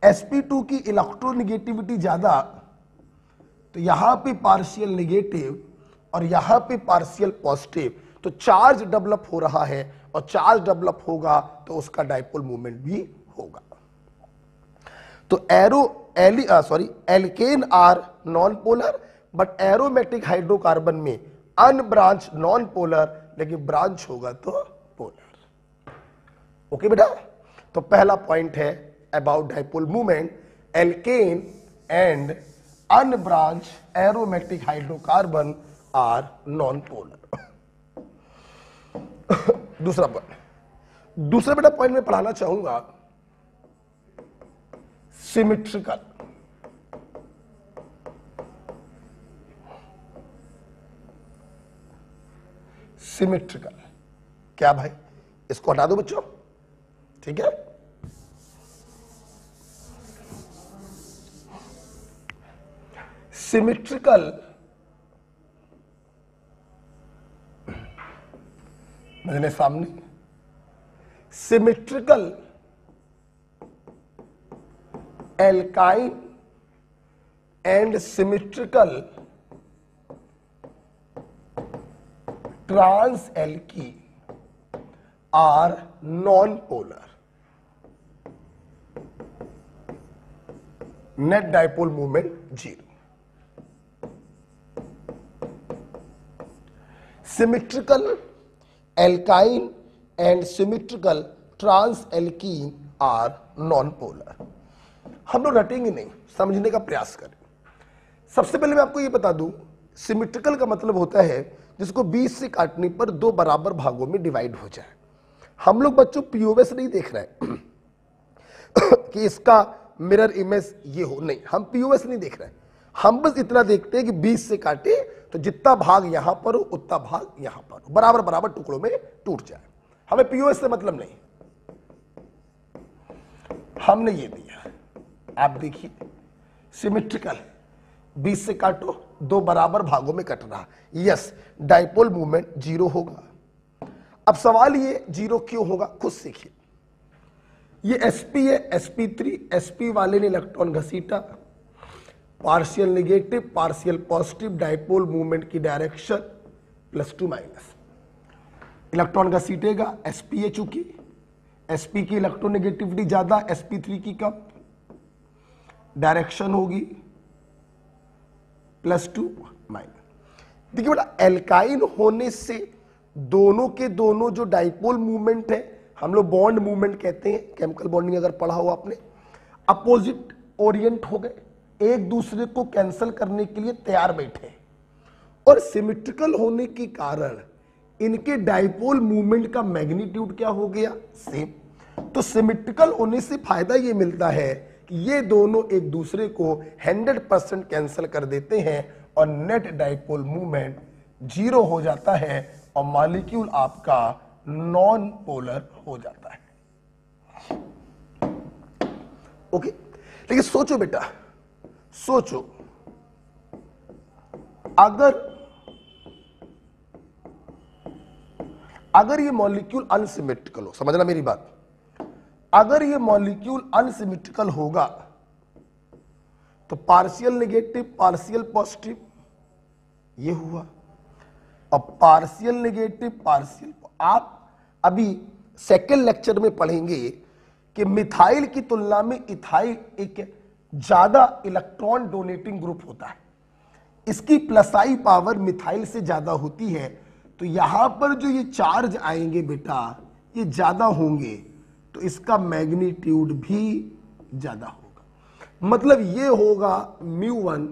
sp2 की इलेक्ट्रोनेगेटिविटी ज्यादा, तो यहां पे पार्शियल नेगेटिव और यहां पे पार्शियल पॉजिटिव, तो चार्ज डेवलप हो रहा है, और चार्ज डेवलप होगा तो उसका डाइपोल मूवमेंट भी होगा। तो alkane are non polar, but aromatic hydrocarbon में अनब्रांच नॉन पोलर, लेकिन ब्रांच होगा तो पोलर। ओके बेटा, तो पहला पॉइंट है about dipole movement, alkane and unbranch aromatic hydrocarbon are non polar. दूसरा बेटा पॉइंट में पढ़ाना चाहूंगा सिमिट्रिकल। सिमेट्रिकल। क्या भाई, इसको हटा दो बच्चों, ठीक है। सिमेट्रिकल मेरे सामने, symmetrical alkyne and symmetrical trans alkene are non polar. Net dipole movement 0। Symmetrical alkyne and symmetrical trans alkene are non polar. हम लोग रटेंगे नहीं, समझने का प्रयास करें। सबसे पहले मैं आपको यह बता दूं, सिमेट्रिकल का मतलब होता है जिसको 20 से काटने पर दो बराबर भागों में डिवाइड हो जाए। हम लोग बच्चों पीओएस नहीं देख रहे हैं कि इसका मिरर इमेज ये हो, नहीं, हम पीओएस नहीं देख रहे हैं। हम बस इतना देखते हैं कि 20 से काटे तो जितना भाग यहां पर हो उतना भाग यहां पर हो, बराबर बराबर टुकड़ों में टूट जाए। हमें पीओएस से मतलब नहीं, हमने ये दिया। आप देखिए सिमेट्रिकल 20 से काटो, दो बराबर भागों में कट रहा, यस, डाइपोल मूवमेंट 0 होगा। अब सवाल ये 0 क्यों होगा, खुद सीखिए। ये sp है, sp3, sp वाले ने इलेक्ट्रॉन घसीटा, partial negative partial positive, dipole movement की डायरेक्शन +2-। इलेक्ट्रॉन घसीटेगा, sp है चूंकि, sp की इलेक्ट्रोनेगेटिविटी ज्यादा, sp3 की कम, डायरेक्शन होगी +2-। देखिए बेटा, एल्काइन होने से दोनों के दोनों जो डाइपोल मूवमेंट है, हम लोग बॉन्ड मूवमेंट कहते हैं, केमिकल बॉन्डिंग अगर पढ़ा हो आपने, अपोजिट ओरिएंट हो गए, एक दूसरे को कैंसिल करने के लिए तैयार बैठे। और सिमेट्रिकल होने के कारण इनके डाइपोल मूवमेंट का मैग्नीट्यूड क्या हो गया, सेम। तो सिमेट्रिकल होने से फायदा ये मिलता है कि ये दोनों एक दूसरे को 100% कैंसिल कर देते हैं और नेट डाइपोल मूवमेंट 0 हो जाता है और मॉलिक्यूल आपका नॉन पोलर हो जाता है। ओके, लेकिन सोचो बेटा, सोचो, अगर ये मॉलिक्यूल अनसिमेट्रिकल हो, समझना मेरी बात, अगर ये मॉलिक्यूल अनसिमेट्रिकल होगा तो पार्शियल नेगेटिव पार्शियल पॉजिटिव ये हुआ, और पार्शियल नेगेटिव पार्शियल, आप अभी सेकेंड लेक्चर में पढ़ेंगे कि मिथाइल की तुलना में इथाइल एक ज्यादा इलेक्ट्रॉन डोनेटिंग ग्रुप होता है, इसकी प्लस-i पावर मिथाइल से ज्यादा होती है। तो यहां पर जो ये चार्ज आएंगे बेटा, ये ज्यादा होंगे, तो इसका मैग्नीट्यूड भी ज्यादा होगा। मतलब ये होगा μ1,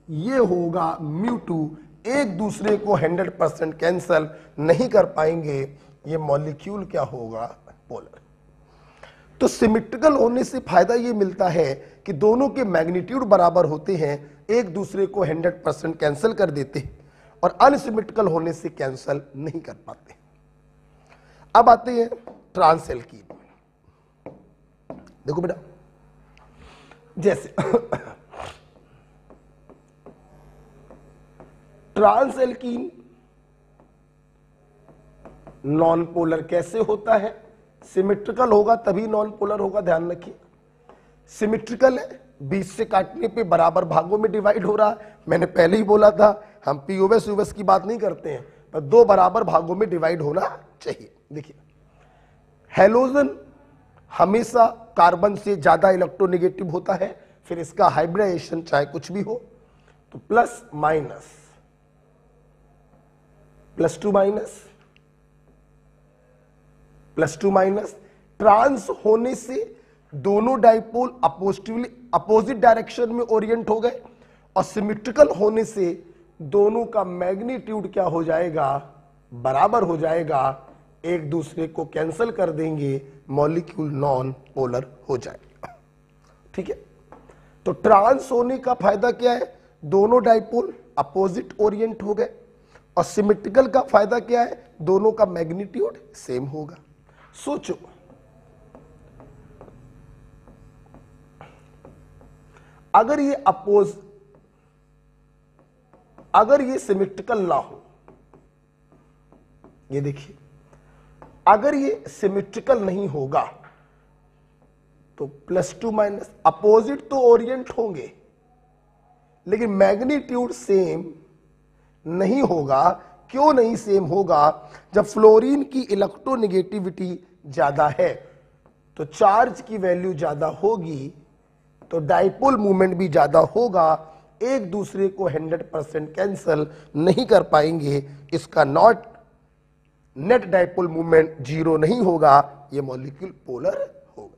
ये होगा μ2, एक दूसरे को 100% कैंसल नहीं कर पाएंगे, ये मॉलिक्यूल क्या होगा, पोलर। तो सिमेट्रिकल होने से फायदा ये मिलता है कि दोनों के मैग्नीट्यूड बराबर होते हैं, एक दूसरे को 100% कैंसिल कर देते हैं, और अनसिमेट्रिकल होने से कैंसिल नहीं कर पाते। अब आते हैं ट्रांस एल्कीन। देखो बेटा, जैसे ट्रांस एल्कीन नॉन पोलर कैसे होता है, सिमेट्रिकल होगा तभी नॉन पोलर होगा, ध्यान रखिए। सिमेट्रिकल है, 20 से काटने पे बराबर भागों में डिवाइड हो रहा है। मैंने पहले ही बोला था, हम पीओएस यूएस की बात नहीं करते हैं, पर दो बराबर भागों में डिवाइड होना चाहिए। देखिए, हेलोजन हमेशा कार्बन से ज्यादा इलेक्ट्रोनेगेटिव होता है, फिर इसका हाइब्रिडाइजेशन चाहे कुछ भी हो, तो प्लस माइनस +2 माइनस, ट्रांस होने से दोनों डाइपोल अपोजिट डायरेक्शन में ओरिएंट हो गए, और सिमेट्रिकल होने से दोनों का मैग्नीट्यूड क्या हो जाएगा, बराबर हो जाएगा, एक दूसरे को कैंसिल कर देंगे, मॉलिक्यूल नॉन पोलर हो जाएगा। ठीक है, तो ट्रांस होने का फायदा क्या है, दोनों डाइपोल अपोजिट ओरिएंट हो गए, और सिमेट्रिकल का फायदा क्या है, दोनों का मैग्नीट्यूड सेम होगा। सोचो अगर ये सिमेट्रिकल ना हो, ये देखिए अगर ये सिमेट्रिकल नहीं होगा तो +2 अपोजिट तो ओरिएंट होंगे लेकिन मैग्नीट्यूड सेम नहीं होगा। क्यों नहीं सेम होगा? जब फ्लोरीन की इलेक्ट्रोनेगेटिविटी ज्यादा है तो चार्ज की वैल्यू ज्यादा होगी तो डाइपोल मूवमेंट भी ज्यादा होगा, एक दूसरे को 100% कैंसल नहीं कर पाएंगे, इसका नेट डाइपोल मूवमेंट 0 नहीं होगा, ये मॉलिक्यूल पोलर होगा।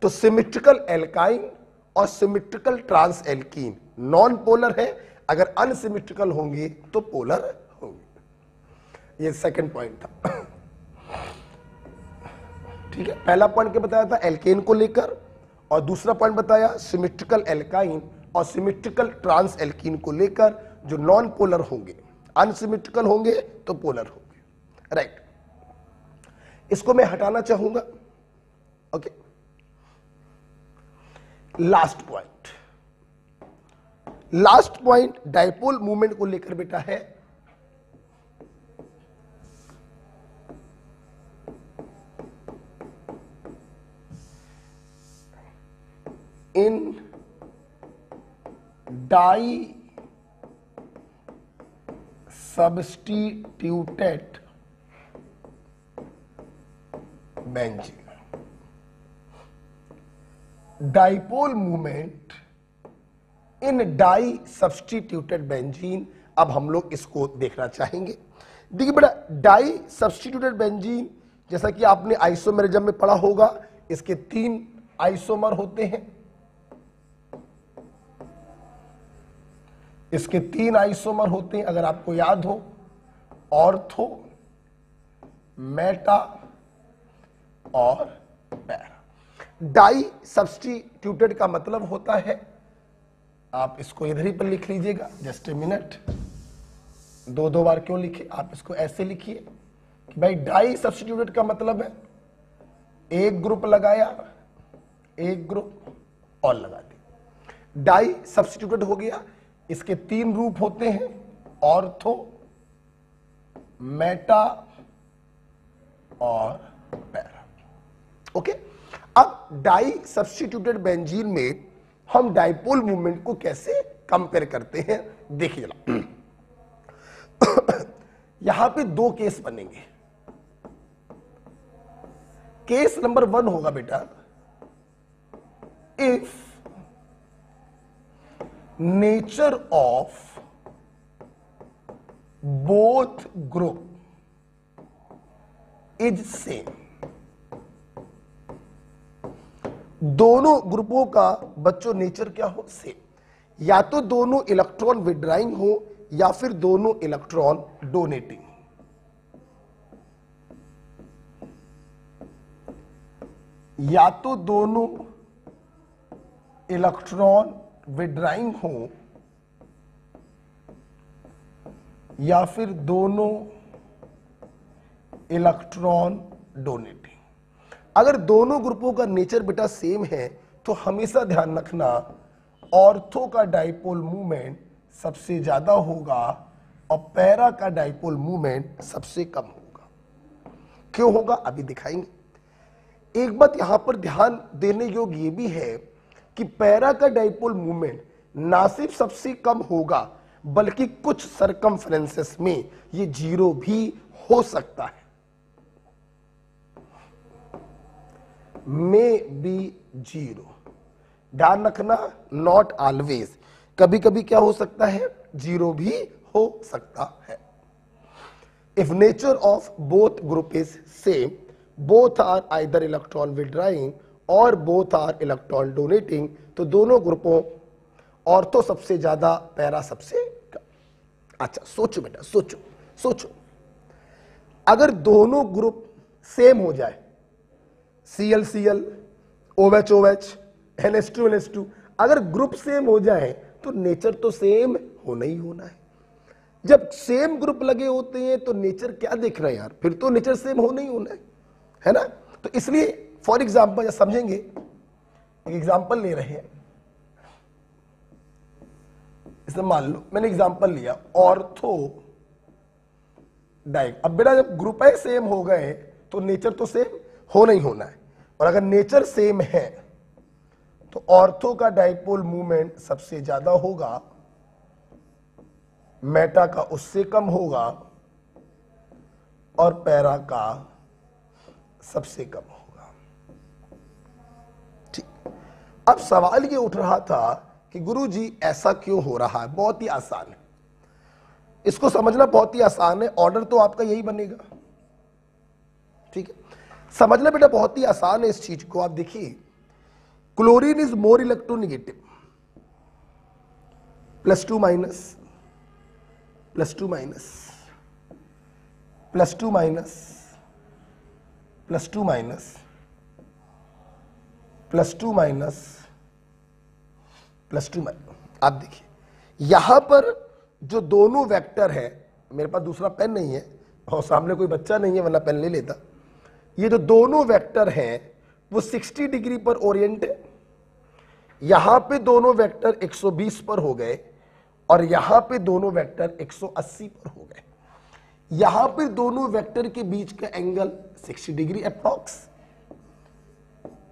तो सिमेट्रिकल एल्काइन और symmetrical trans alkene non polar है, अगर अनसिमेट्रिकल होंगे तो पोलर होंगे। ये सेकंड पॉइंट था। ठीक है, पहला पॉइंट क्या बताया था एल्केन को लेकर, और दूसरा पॉइंट बताया सिमेट्रिकल एल्काइन और सिमेट्रिकल ट्रांस एल्कीन को लेकर, जो नॉन पोलर होंगे, अनसिमेट्रिकल होंगे तो पोलर होंगे। राइट, इसको मैं हटाना चाहूंगा। Okay, last point dipole movement को लेकर बेटा है in di substituted benzene. Dipole movement in di substituted benzene, अब हम लोग इसको देखना चाहेंगे। देखिए बेटा, डाई सब्स्टिट्यूटेड बेंजीन जैसा कि आपने आइसोमेरिज्म में पढ़ा होगा, इसके 3 आइसोमर होते हैं। इसके 3 आइसोमर होते हैं, अगर आपको याद हो, ऑर्थो, मेटा और पैरा। डाई सब्स्टिट्यूटेड का मतलब होता है, आप इसको इधर ही पर लिख लीजिएगा, जस्ट ए मिनट, 2 बार क्यों लिखे, आप इसको ऐसे लिखिए कि भाई डाई सब्स्टिट्यूटेड का मतलब है एक ग्रुप लगाया, एक ग्रुप और लगा दिया, डाई सब्स्टिट्यूटेड हो गया। इसके 3 रूप होते हैं, ऑर्थो, मेटा और पैरा। ओके, अब डाई सब्स्टिट्यूटेड बेंजीन में हम डाइपोल मूवमेंट को कैसे कंपेयर करते हैं, देखिए जरा। यहां पे 2 केस बनेंगे। केस नंबर 1 होगा बेटा, if nature of both group is same. दोनों ग्रुपों का बच्चों नेचर क्या हो, सेम। या तो दोनों इलेक्ट्रॉन विड्राइंग हो या फिर दोनों इलेक्ट्रॉन डोनेटिंग हो। या तो दोनों इलेक्ट्रॉन विड्राइंग हो या फिर दोनों इलेक्ट्रॉन डोनेटिंग। अगर दोनों ग्रुपों का नेचर बेटा सेम है तो हमेशा ध्यान रखना ऑर्थो का डाइपोल मूवमेंट सबसे ज्यादा होगा और पैरा का डाइपोल मूवमेंट सबसे कम होगा। क्यों होगा अभी दिखाएंगे। एक बात यहां पर ध्यान देने योग्य ये भी है कि पैरा का डाइपोल मूवमेंट ना सिर्फ सबसे कम होगा बल्कि कुछ सरकमफ्रेंसेस में ये 0 भी हो सकता है, मे बी 0। ध्यान रखना, नॉट ऑलवेज, कभी कभी क्या हो सकता है 0 भी हो सकता है। If nature of both group is same, both are either electron withdrawing और बोथ आर इलेक्ट्रॉन डोनेटिंग, तो दोनों ग्रुपों ऑर्थो सबसे ज्यादा, पैरा सबसे कम। अच्छा सोचो बेटा, सोचो अगर दोनों ग्रुप सेम हो जाए, ClCl, OH, NH2, अगर ग्रुप सेम हो जाए तो नेचर तो सेम होना ही होना है। जब सेम ग्रुप लगे होते हैं तो नेचर क्या देख रहे हैं यार, फिर तो नेचर सेम हो नहीं होना है ना। तो इसलिए फॉर एग्जाम्पल समझेंगे, एक एग्जाम्पल ले रहे हैं, इसे मान लो मैंने एग्जाम्पल लिया ऑर्थो डाई। अब बेटा जब ग्रुप है सेम हो गए तो नेचर तो सेम हो नहीं होना है, और अगर नेचर सेम है तो ऑर्थो का डाइपोल मूवमेंट सबसे ज्यादा होगा, मेटा का उससे कम होगा, और पैरा का सबसे कम होगा। ठीक, अब सवाल ये उठ रहा था कि गुरुजी ऐसा क्यों हो रहा है। बहुत ही आसान है, इसको समझना बहुत ही आसान है, ऑर्डर तो आपका यही बनेगा। ठीक है, समझना बेटा बहुत ही आसान है इस चीज को। आप देखिए, chlorine is more electronegative, +2 minus, +2 minus, +2 minus, +2 minus, +2 minus, +2 minus. आप देखिए यहां पर जो दोनों वेक्टर है, मेरे पास दूसरा पेन नहीं है और सामने कोई बच्चा नहीं है वरना पेन ले लेता। ये जो दोनों वेक्टर हैं वो 60 डिग्री पर ओरिएंट है। यहां पे दोनों वेक्टर 120 पर हो गए और यहां पे दोनों वेक्टर 180 पर हो गए। यहां पे दोनों वेक्टर के बीच का एंगल 60 डिग्री अप्रॉक्स,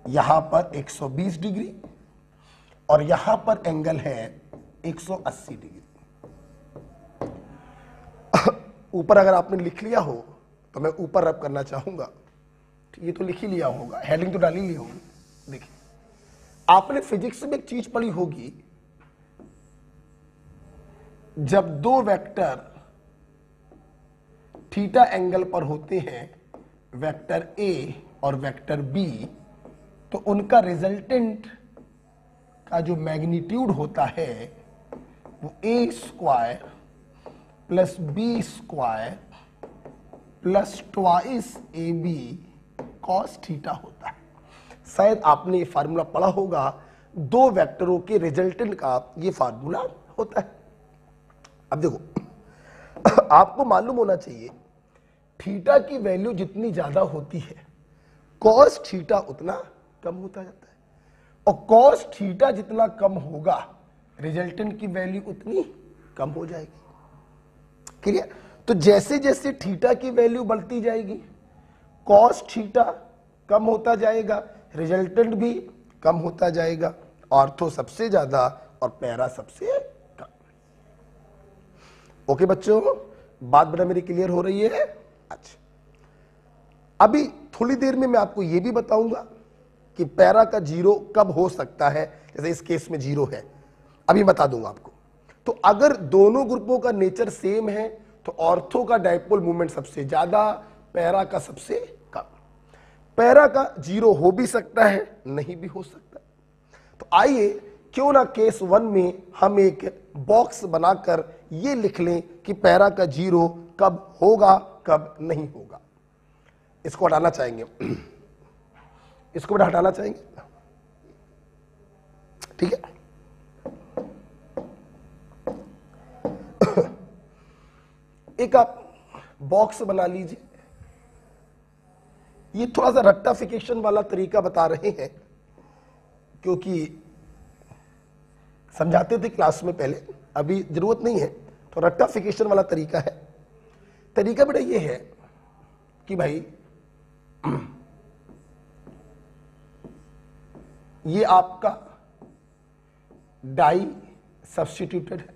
यहां पर 120 डिग्री और यहां पर एंगल है 180 डिग्री। ऊपर अगर आपने लिख लिया हो तो मैं ऊपर रब करना चाहूंगा। ये तो लिख ही लिया होगा, हेडिंग तो डाल ही ली होगी। देखिए, आपने फिजिक्स में एक चीज पढ़ी होगी, जब दो वेक्टर थीटा एंगल पर होते हैं, वेक्टर ए और वेक्टर बी, तो उनका रिजल्टेंट का जो मैग्नीट्यूड होता है वो A square plus B square plus twice A B cos theta होता है। शायद आपने ये फार्मूला पढ़ा होगा, दो वेक्टरों के रिजल्टेंट का ये फार्मूला होता है। अब देखो, आपको मालूम होना चाहिए थीटा की वैल्यू जितनी ज्यादा होती है कॉस थीटा उतना कम होता जाता है, और कॉस थीटा जितना कम होगा रिजल्टेंट की वैल्यू उतनी कम हो जाएगी। क्लियर? तो जैसे जैसे थीटा की वैल्यू बढ़ती जाएगी कॉस थीटा कम होता जाएगा, रिजल्टेंट भी कम होता जाएगा, ऑर्थो सबसे ज्यादा और पैरा सबसे कम। ओके बच्चों, बात बेटा मेरी क्लियर हो रही है? अच्छा, अभी थोड़ी देर में मैं आपको यह भी बताऊंगा कि पैरा का 0 कब हो सकता है। जैसे इस केस में 0 है, अभी बता दूंगा आपको। तो अगर दोनों ग्रुपों का नेचर सेम है तो ऑर्थो का डाइपोल मूवमेंट सबसे ज्यादा, पैरा का सबसे कम। पैरा का 0 हो भी सकता है, नहीं भी हो सकता। तो आइए क्यों ना केस 1 में हम एक बॉक्स बनाकर ये लिख लें कि पैरा का 0 कब होगा कब नहीं होगा। इसको हटाना चाहेंगे, इसको भी हटाना चाहेंगे, ठीक है। एक आप बॉक्स बना लीजिए। ये थोड़ा सा रेक्टिफिकेशन वाला तरीका बता रहे हैं क्योंकि समझाते थे क्लास में पहले, अभी जरूरत नहीं है, तो रेक्टिफिकेशन वाला तरीका है। तरीका बेटा ये है कि भाई ये आपका डाई सब्स्टिट्यूटेड है,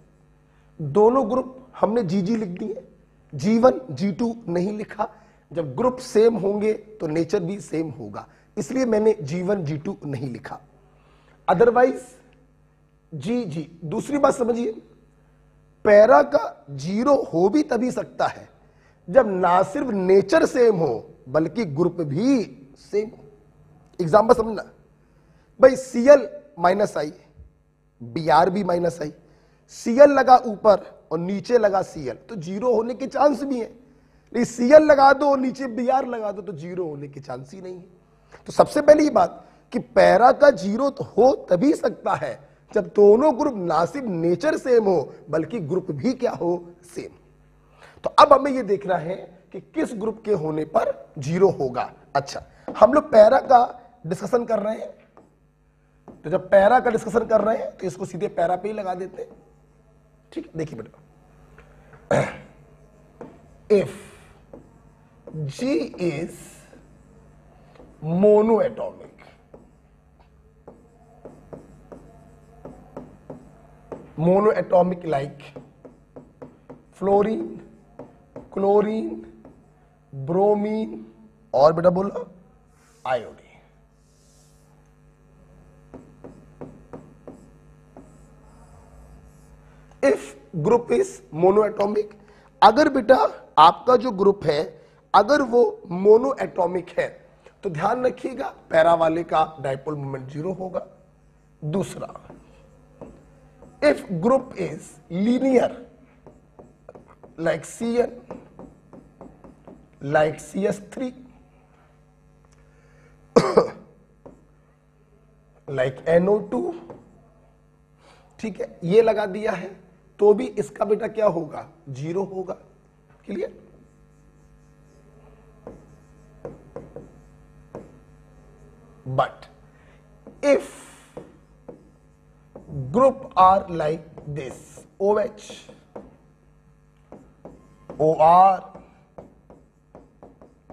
दोनों ग्रुप हमने जीजी लिख दिए, G1 G2 नहीं लिखा। जब ग्रुप सेम होंगे तो नेचर भी सेम होगा, इसलिए मैंने G1 G2 नहीं लिखा। अदरवाइज जी। दूसरी बात समझिए, पैरा का 0 हो भी तभी सकता है जब ना सिर्फ नेचर सेम हो बल्कि ग्रुप भी सेम हो। एग्जाम्पल समझना भाई, Cl -I, Br भी -I, Cl लगा ऊपर और नीचे लगा Cl तो 0 होने के चांस भी है, लेकिन Cl लगा दो और नीचे Br लगा दो तो 0 होने के चांस ही नहीं है। तो सबसे पहली बात कि पैरा का 0 तो हो तभी सकता है जब दोनों ग्रुप ना सिर्फ नेचर सेम हो बल्कि ग्रुप भी क्या हो, सेम। तो अब हमें ये देखना है कि किस ग्रुप के होने पर 0 होगा। अच्छा, हम लोग पैरा का डिस्कशन कर रहे हैं, तो जब पैरा का डिस्कशन कर रहे हैं तो इसको सीधे पैरा पे ही लगा देते हैं। ठीक है, देखिए बेटा, if G is monoatomic, monoatomic like fluorine, chlorine, bromine और बेटा बोलो iodine. If group is monoatomic, अगर बेटा आपका जो ग्रुप है अगर वो मोनोएटॉमिक है तो ध्यान रखिएगा पैरा वाले का डाइपोल मोमेंट 0 होगा। दूसरा, if group is linear like Cn, like CS3, like NO2, ठीक है, ये लगा दिया है तो भी इसका बेटा क्या होगा 0 होगा। Clear? But if group are like this OH, OR,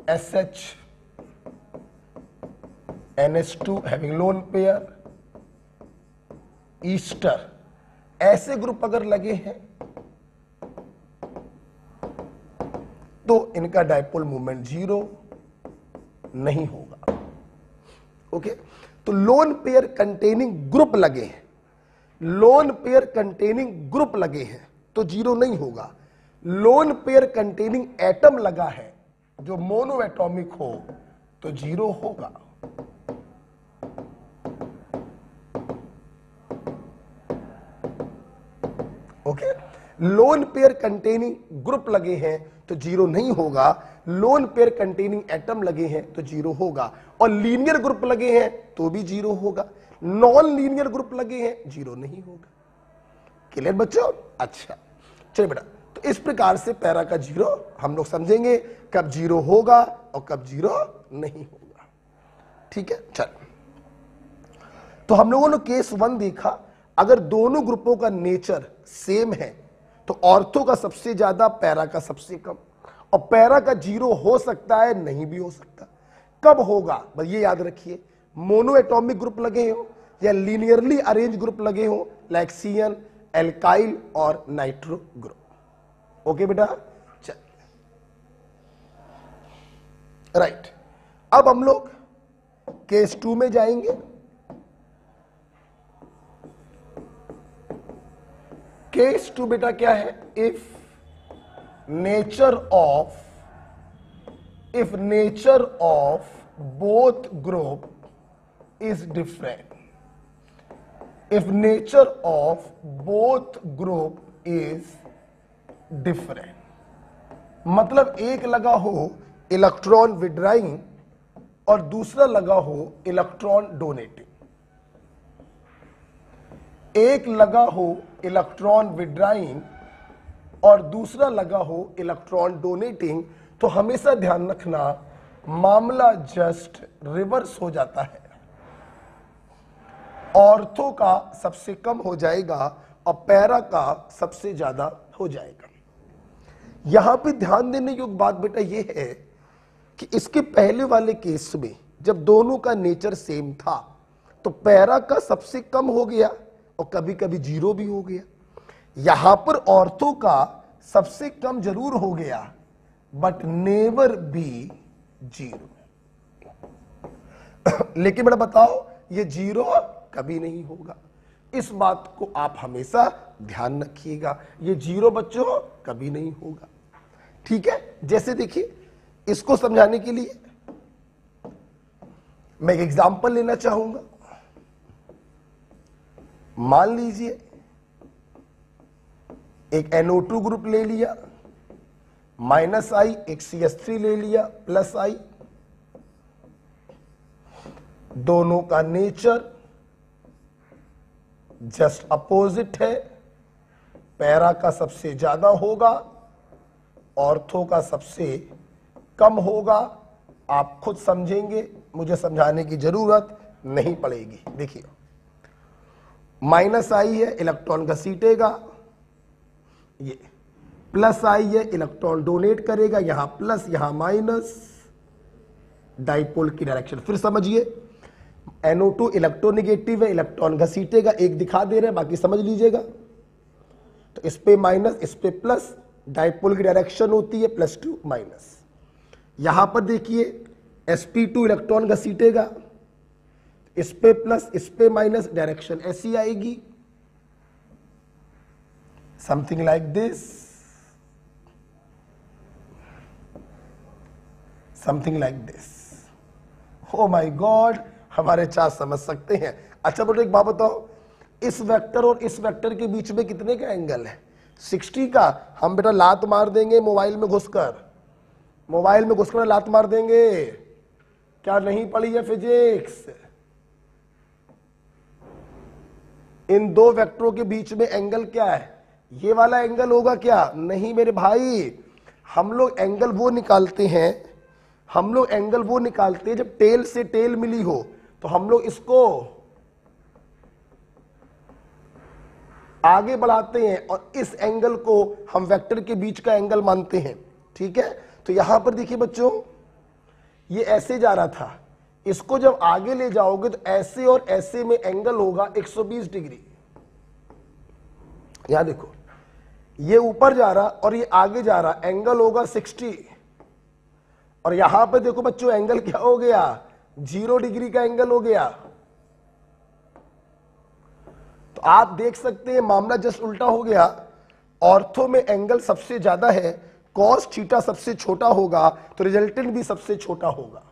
SH, NH2 having lone pair, ester, ऐसे ग्रुप अगर लगे हैं तो इनका डाइपोल मोमेंट 0 नहीं होगा। ओके, तो लोन पेयर कंटेनिंग ग्रुप लगे हैं, लोन पेयर कंटेनिंग ग्रुप लगे हैं तो 0 नहीं होगा। लोन पेयर कंटेनिंग एटम लगा है जो मोनो एटॉमिक हो तो 0 होगा। Okay, lone pair containing group लगे हैं तो 0 नहीं होगा। लोन पेयर कंटेनिंग एटम लगे हैं तो 0 होगा, और लीनियर ग्रुप लगे हैं तो भी 0 होगा। नॉन लीनियर ग्रुप लगे हैं 0 नहीं होगा। क्लियर बच्चों? अच्छा चलिए बेटा, तो इस प्रकार से पैरा का 0 हम लोग समझेंगे कब 0 होगा और कब 0 नहीं होगा। ठीक है, चल, तो हम लोगों ने केस 1 देखा, अगर दोनों ग्रुपों का नेचर सेम है तो ऑर्थो का सबसे ज्यादा, पैरा का सबसे कम, और पैरा का 0 हो सकता है नहीं भी हो सकता। कब होगा बस ये याद रखिए, मोनो एटॉमिक ग्रुप लगे हो या लीनियरली अरेंज ग्रुप लगे हो लाइक CN, एल्काइल और नाइट्रो ग्रुप। ओके बेटा, चल राइट। अब हम लोग केस 2 में जाएंगे। केस 2 बेटा क्या है? If nature of both group is different, if nature of both group is different, मतलब एक लगा हो इलेक्ट्रॉन विड्राइंग और दूसरा लगा हो इलेक्ट्रॉन डोनेटिंग। एक लगा हो इलेक्ट्रॉन विड्राइंग और दूसरा लगा हो इलेक्ट्रॉन डोनेटिंग, तो हमेशा ध्यान रखना मामला जस्ट रिवर्स हो जाता है। ऑर्थो का सबसे कम हो जाएगा और पैरा का सबसे ज्यादा हो जाएगा। यहां पे ध्यान देने योग्य बात बेटा ये है कि इसके पहले वाले केस में जब दोनों का नेचर सेम था तो पैरा का सबसे कम हो गया और कभी कभी 0 भी हो गया। यहां पर ऑर्थो का सबसे कम जरूर हो गया बट नेवर बी 0। लेकिन बेटा बताओ ये 0 कभी नहीं होगा। इस बात को आप हमेशा ध्यान रखिएगा, ये 0 बच्चों कभी नहीं होगा। ठीक है, जैसे देखिए इसको समझाने के लिए मैं एक एग्जांपल लेना चाहूंगा। मान लीजिए एक NO2 ग्रुप ले लिया, -I, एक CH3 ले लिया +I, दोनों का नेचर जस्ट अपोजिट है। पैरा का सबसे ज्यादा होगा ऑर्थो का सबसे कम होगा। आप खुद समझेंगे, मुझे समझाने की जरूरत नहीं पड़ेगी। देखिए माइनस आई है, इलेक्ट्रॉन घसीटेगा, ये प्लस आई है, इलेक्ट्रॉन डोनेट करेगा, यहां प्लस यहां माइनस, डाइपोल की डायरेक्शन फिर समझिए। NO2 इलेक्ट्रोनेगेटिव है, इलेक्ट्रॉन घसीटेगा, एक दिखा दे रहे हैं, बाकी समझ लीजिएगा। तो इस पे माइनस, इस पे प्लस, डाइपोल की डायरेक्शन होती है +2 माइनस। यहां पर देखिए sp2 इलेक्ट्रॉन घसीटेगा, इस पे प्लस, इस पे माइनस, डायरेक्शन ऐसी आएगी, something like this, something like this. Oh my God, हमारे चार्ज समझ सकते हैं। अच्छा बेटा एक बात बताओ, इस वेक्टर और इस वेक्टर के बीच में कितने का एंगल है? 60 का। हम बेटा लात मार देंगे मोबाइल में घुसकर, मोबाइल में घुसकर लात मार देंगे। क्या नहीं पढ़ी है फिजिक्स? इन दो वेक्टरों के बीच में एंगल क्या है? ये वाला एंगल होगा क्या? नहीं मेरे भाई, हम लोग एंगल वो निकालते हैं, हम लोग एंगल वो निकालते हैं जब टेल से टेल मिली हो, तो हम लोग इसको आगे बढ़ाते हैं और इस एंगल को हम वेक्टर के बीच का एंगल मानते हैं। ठीक है, तो यहां पर देखिए बच्चों, ये ऐसे जा रहा था, इसको जब आगे ले जाओगे तो ऐसे और ऐसे में एंगल होगा 120 डिग्री। यहां देखो, ये ऊपर जा रहा और ये आगे जा रहा, एंगल होगा 60। और यहां पे देखो बच्चों, एंगल क्या हो गया? 0 डिग्री का एंगल हो गया। तो आप देख सकते हैं मामला जस्ट उल्टा हो गया। ऑर्थो में एंगल सबसे ज्यादा है, कॉस थीटा सबसे छोटा होगा, तो रिजल्टेंट भी सबसे छोटा होगा।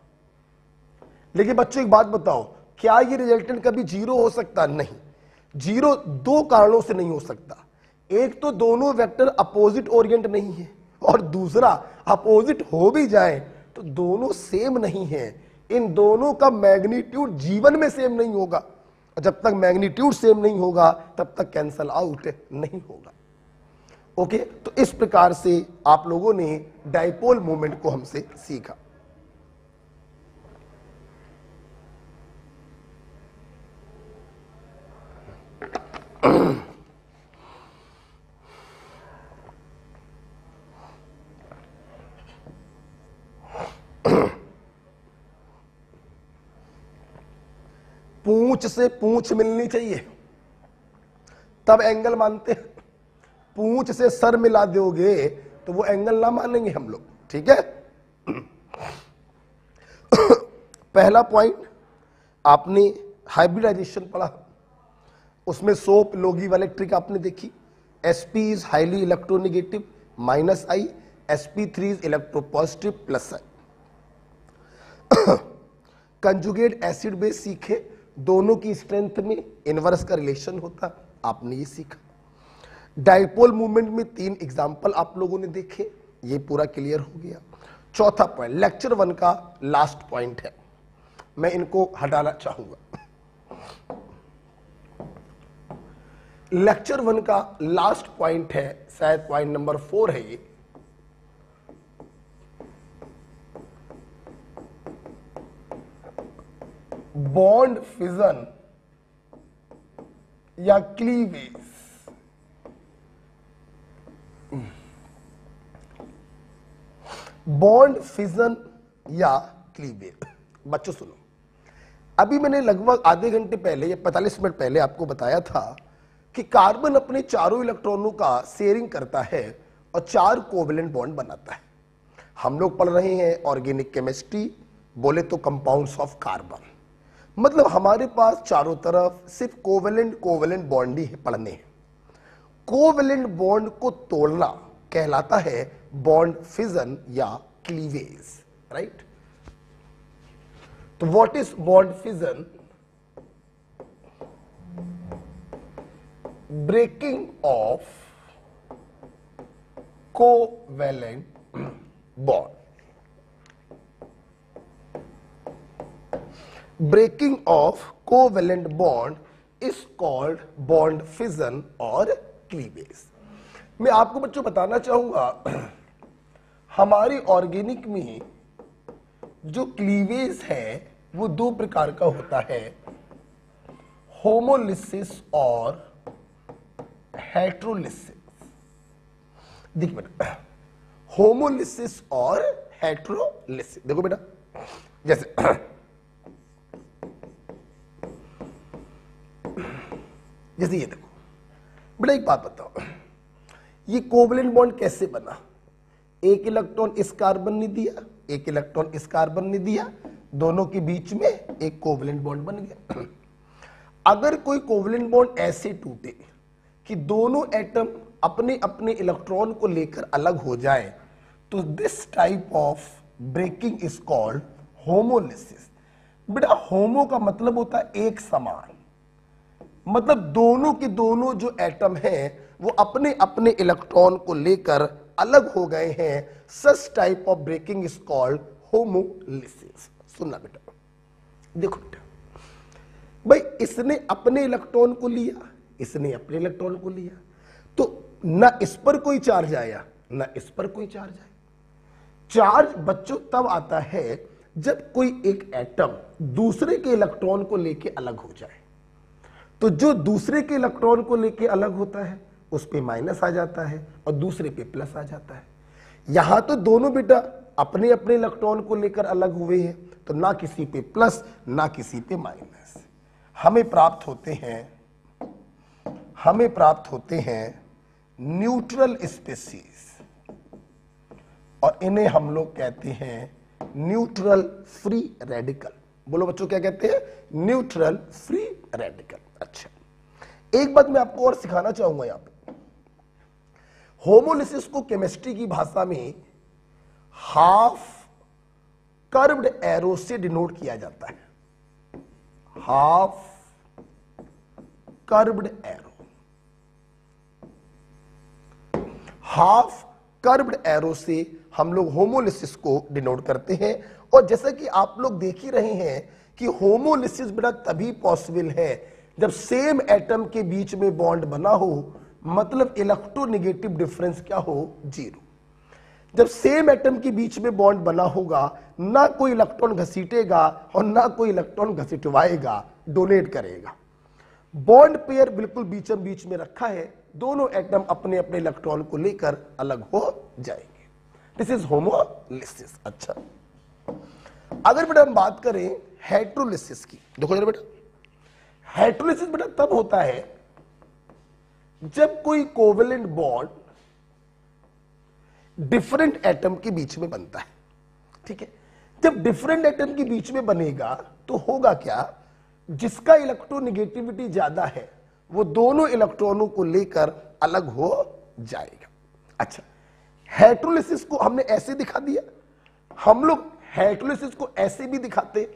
लेकिन बच्चों एक बात बताओ, क्या ये रिजल्टेंट कभी 0 हो सकता? नहीं, 0 दो कारणों से नहीं हो सकता। एक तो दोनों वेक्टर अपोजिट ओरिएंट नहीं है, और दूसरा अपोजिट हो भी जाए तो दोनों सेम नहीं है। इन दोनों का मैग्नीट्यूड जीवन में सेम नहीं होगा। जब तक मैग्नीट्यूड सेम नहीं होगा तब तक कैंसल आउट नहीं होगा। ओके, तो इस प्रकार से आप लोगों ने डाइपोल मोमेंट को हमसे सीखा। पूंछ से पूंछ मिलनी चाहिए तब एंगल मानते हैं। पूंछ से सर मिला दोगे तो वो एंगल ना मानेंगे हम लोग। ठीक है, पहला पॉइंट आपने हाइब्रिडाइजेशन पढ़ा, उसमें सोप लोगी वाले ट्रिक आपने देखी। sp is highly electronegative -i, sp3 is electropositive +i। Conjugate acid base सीखे, दोनों की स्ट्रेंथ में इनवर्स का रिलेशन होता, आपने ये सीखा। डाइपोल मूवमेंट में 3 एग्जांपल आप लोगों ने देखे, ये पूरा क्लियर हो गया। चौथा पॉइंट लेक्चर 1 का लास्ट पॉइंट है, मैं इनको हटाना चाहूंगा। लेक्चर 1 का लास्ट पॉइंट है, शायद पॉइंट नंबर 4 है ये। बॉन्ड फिजन या क्लीवेज। बॉन्ड फिजन या क्लीवेज। बच्चों सुनो, अभी मैंने लगभग आधे घंटे पहले या 45 मिनट पहले आपको बताया था कि कार्बन अपने चारों इलेक्ट्रॉनों का शेयरिंग करता है और 4 कोवेलेंट बॉन्ड बनाता है। हम लोग पढ़ रहे हैं ऑर्गेनिक केमिस्ट्री, बोले तो कंपाउंड्स ऑफ कार्बन। मतलब हमारे पास चारों तरफ सिर्फ कोवेलेंट बॉन्ड ही पढ़ने हैं। कोवेलेंट बॉन्ड को तोड़ना कहलाता है बॉन्ड फिजन या क्लीवेज, राइट। तो what is bond fission? Breaking of covalent bond. Breaking of covalent bond is called bond fission और क्लीवेज। मैं आपको बच्चों बताना चाहूंगा, हमारे ऑर्गेनिक में जो क्लीवेज है वो दो प्रकार का होता है, होमोलिसिस और हेट्रोलिसिस। देखिए बेटा, होमोलिसिस और हेट्रोलिसिस, देखो बेटा जैसे जैसे ये देखो बेटा, एक बात बताओ, ये कोवलेंट बॉन्ड कैसे बना? एक इलेक्ट्रॉन इस कार्बन ने दिया, एक इलेक्ट्रॉन इस कार्बन ने दिया, दोनों के बीच में एक कोवलेंट बॉन्ड बन गया। अगर कोई कोवलेंट बॉन्ड ऐसे टूटे कि दोनों एटम अपने अपने इलेक्ट्रॉन को लेकर अलग हो जाए, तो this type of breaking is called homolysis. बेटा होमो का मतलब होता है एक समान, मतलब दोनों के दोनों जो एटम हैं वो अपने अपने इलेक्ट्रॉन को लेकर अलग हो गए हैं। Such type of breaking is called homolysis. सुनना बेटा, देखो बेटा, भाई इसने अपने इलेक्ट्रॉन को लिया, इसने अपने इलेक्ट्रॉन को लिया, तो ना इस पर कोई चार्ज आया ना इस पर कोई चार्ज आया। चार्ज बच्चों तब आता है जब कोई एक एटम दूसरे के इलेक्ट्रॉन को लेके अलग हो जाए। तो जो दूसरे के इलेक्ट्रॉन को लेके अलग होता है उस पे माइनस आ जाता है और दूसरे पे प्लस आ जाता है। यहां तो दोनों बेटा अपने अपने इलेक्ट्रॉन को लेकर अलग हुए हैं, तो ना किसी पे प्लस ना किसी पे माइनस। हमें प्राप्त होते हैं न्यूट्रल स्पेसीज, और इन्हें हम लोग कहते हैं न्यूट्रल फ्री रेडिकल। बोलो बच्चों क्या कहते हैं? Neutral free radical. अच्छा, एक बात मैं आपको और सिखाना चाहूंगा यहां पे, होमोलिसिस को केमिस्ट्री की भाषा में हाफ कर्व्ड एरो से डिनोट किया जाता है। Half curved arrow, half curved arrow से हम लोग होमोलिसिस को डिनोट करते हैं। और जैसा कि आप लोग देख ही रहे हैं कि होमोलिसिस बेटा तभी पॉसिबल है जब सेम एटम के बीच में बॉन्ड बना हो, मतलब इलेक्ट्रोनेगेटिव डिफरेंस क्या हो? जीरो। जब सेम एटम के बीच में बॉन्ड बना होगा, ना कोई इलेक्ट्रॉन घसीटेगा और ना कोई इलेक्ट्रॉन घसीटवाएगा, डोनेट करेगा। बॉन्ड पेयर बिल्कुल बीचों बीच में रखा है, दोनों एटम अपने अपने इलेक्ट्रॉन को लेकर अलग हो जाएंगे। This is homolysis. अच्छा, अगर बेटा हम बात करें हेट्रोलिसिस की, देखो जरा बेटा, हेट्रोलिसिस बेटा तब होता है जब कोई कोवेलेंट बॉन्ड डिफरेंट एटम के बीच में बनता है। ठीक है, जब डिफरेंट एटम के बीच में बनेगा तो होगा क्या? जिसका इलेक्ट्रोनेगेटिविटी ज्यादा है वो दोनों इलेक्ट्रॉनों को लेकर अलग हो जाएगा। अच्छा, हेट्रोलिसिस को हमने ऐसे दिखा दिया। हम लोग हेट्रोलिसिस को ऐसे भी दिखाते,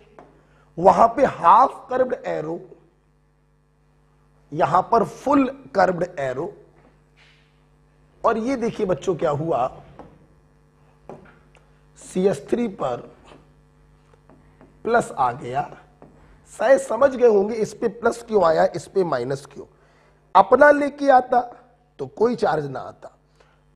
वहां पे हाफ कर्व्ड एरो, यहां पर फुल कर्व्ड एरो। और ये देखिए बच्चों क्या हुआ, CH3 पर प्लस आ गया। शायद समझ गए होंगे इस पे प्लस क्यों आया, इस पे माइनस क्यों। अपना लेके आता तो कोई चार्ज ना आता,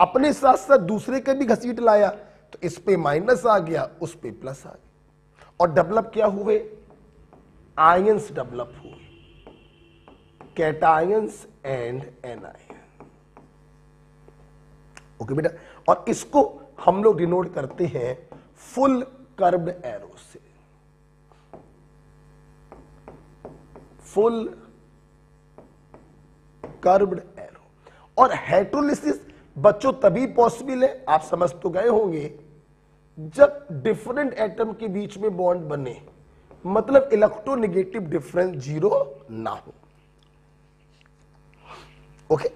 अपने साथ साथ दूसरे के भी घसीट लाया तो इस पे माइनस आ गया, उस पे प्लस आ गया। और डेवलप क्या हुए? आयंस डेवलप हुए, कैटायंस एंड एनायन। ओके बेटा, और इसको हम लोग डिनोट करते हैं फुल कर्व्ड एरो से। Full curved arrow. और हेट्रोलिसिस बच्चों तभी पॉसिबल है, आप समझ तो गए होंगे, जब डिफरेंट एटम के बीच में बॉन्ड बने, मतलब इलेक्ट्रोनेगेटिव डिफरेंस जीरो ना हो। ओके,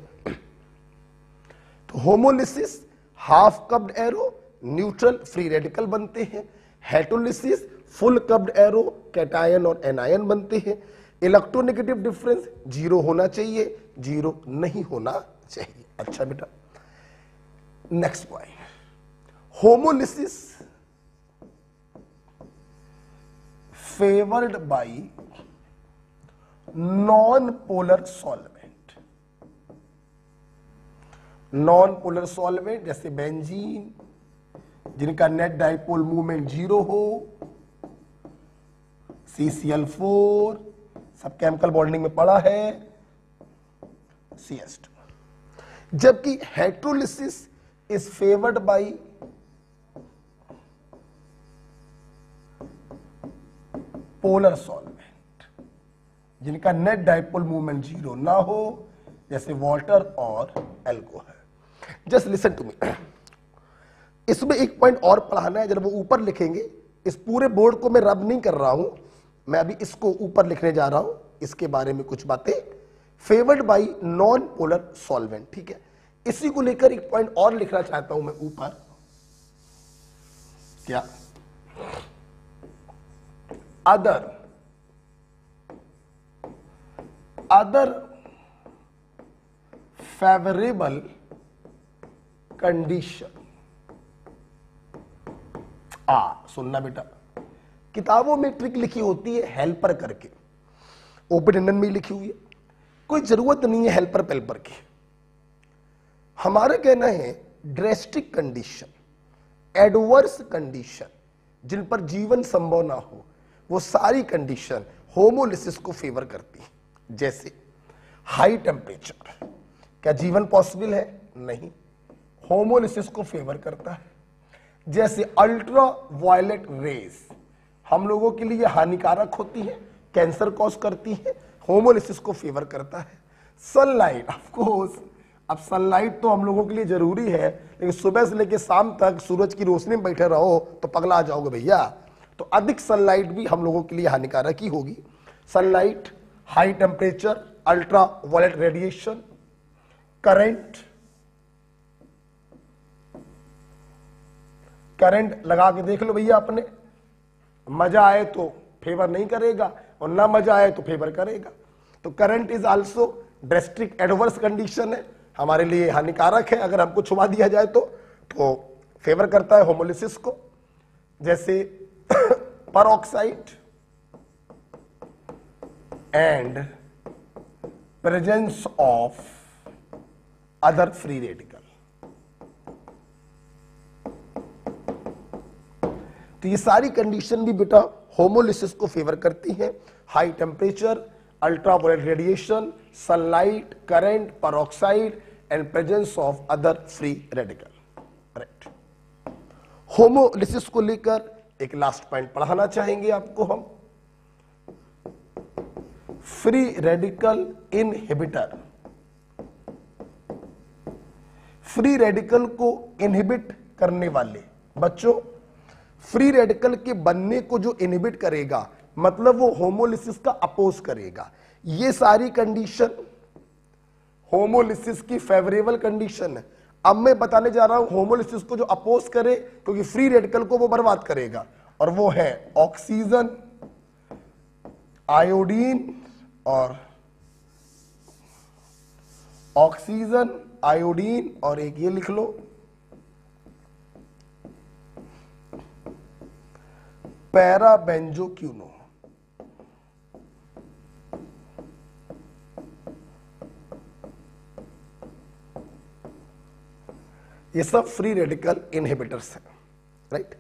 तो homolysis half cupped arrow, neutral free radical बनते हैं। Heterolysis full cupped arrow, cation और एनायन बनते हैं। इलेक्ट्रोनेगेटिव डिफरेंस जीरो होना चाहिए, जीरो नहीं होना चाहिए। अच्छा बेटा, next point, homolysis favoured by non polar solvent. Non polar solvent जैसे बेंजीन, जिनका नेट डाइपोल मूवमेंट 0 हो, CCl4, सब केमिकल बॉन्डिंग में पड़ा है, CS2। जबकि heterolysis is favoured by polar solvent, जिनका नेट डाइपोल मूवमेंट 0 ना हो, जैसे वाटर और alcohol. Just listen to me, इसमें एक पॉइंट और पढ़ाना है, जब वो ऊपर लिखेंगे, इस पूरे बोर्ड को मैं रब नहीं कर रहा हूं, मैं अभी इसको ऊपर लिखने जा रहा हूं, इसके बारे में कुछ बातें, favoured by non polar solvent, ठीक है। इसी को लेकर एक पॉइंट और लिखना चाहता हूं मैं ऊपर, क्या अदर फेवरेबल कंडीशन। सुनना बेटा, किताबों में ट्रिक लिखी होती है हेल्पर करके, ओपन इंडियन में लिखी हुई है, कोई जरूरत नहीं है हेल्पर पेल्पर की। हमारा कहना है ड्रेस्टिक कंडीशन, एडवर्स कंडीशन, जिन पर जीवन संभव ना हो, वो सारी कंडीशन होमोलिसिस को फेवर करती है। जैसे हाई टेम्परेचर, क्या जीवन पॉसिबल है? नहीं, होमोलिसिस को फेवर करता है। जैसे अल्ट्रा वायलेट रेज हम लोगों के लिए हानिकारक होती है, कैंसर कॉज करती है, होमोलिसिस को फेवर करता है। सनलाइट, ऑफ कोर्स, अब सनलाइट तो हम लोगों के लिए जरूरी है, लेकिन सुबह से लेकर शाम तक सूरज की रोशनी में बैठे रहो तो पगला आ जाओगे भैया, तो अधिक सनलाइट भी हम लोगों के लिए हानिकारक ही होगी। Sunlight, high temperature, ultra violet radiation, current लगा के देख लो भैया अपने, मजा आए तो फेवर नहीं करेगा और ना मजा आए तो फेवर करेगा। तो current is also drastic adverse condition है, हमारे लिए हानिकारक है, अगर हमको छुपा दिया जाए तो फेवर करता है होमोलिसिस को। जैसे peroxide and presence of other free radical. तो ये सारी कंडीशन भी बेटा होमोलिसिस को फेवर करती है। High temperature, ultraviolet radiation, sunlight, current, peroxide and presence of other free radical. Right, homolysis को लेकर एक लास्ट पॉइंट पढ़ाना चाहेंगे आपको हम, free radical inhibitor. Free radical को इनहिबिट करने वाले बच्चों, फ्री रेडिकल के बनने को जो इनहिबिट करेगा, मतलब वो होमोलिसिस का अपोज करेगा। ये सारी कंडीशन होमोलिसिस की फेवरेबल कंडीशन है। अब मैं बताने जा रहा हूं होमोलिसिस को जो अपोज करे, क्योंकि फ्री रेडिकल को वो बर्बाद करेगा, और वो है ऑक्सीजन, आयोडीन और ऑक्सीजन, आयोडीन और एक ये लिख लो पैराबेंजोक्यूनो। ये सब फ्री रेडिकल इनहिबिटर्स हैं। राइट,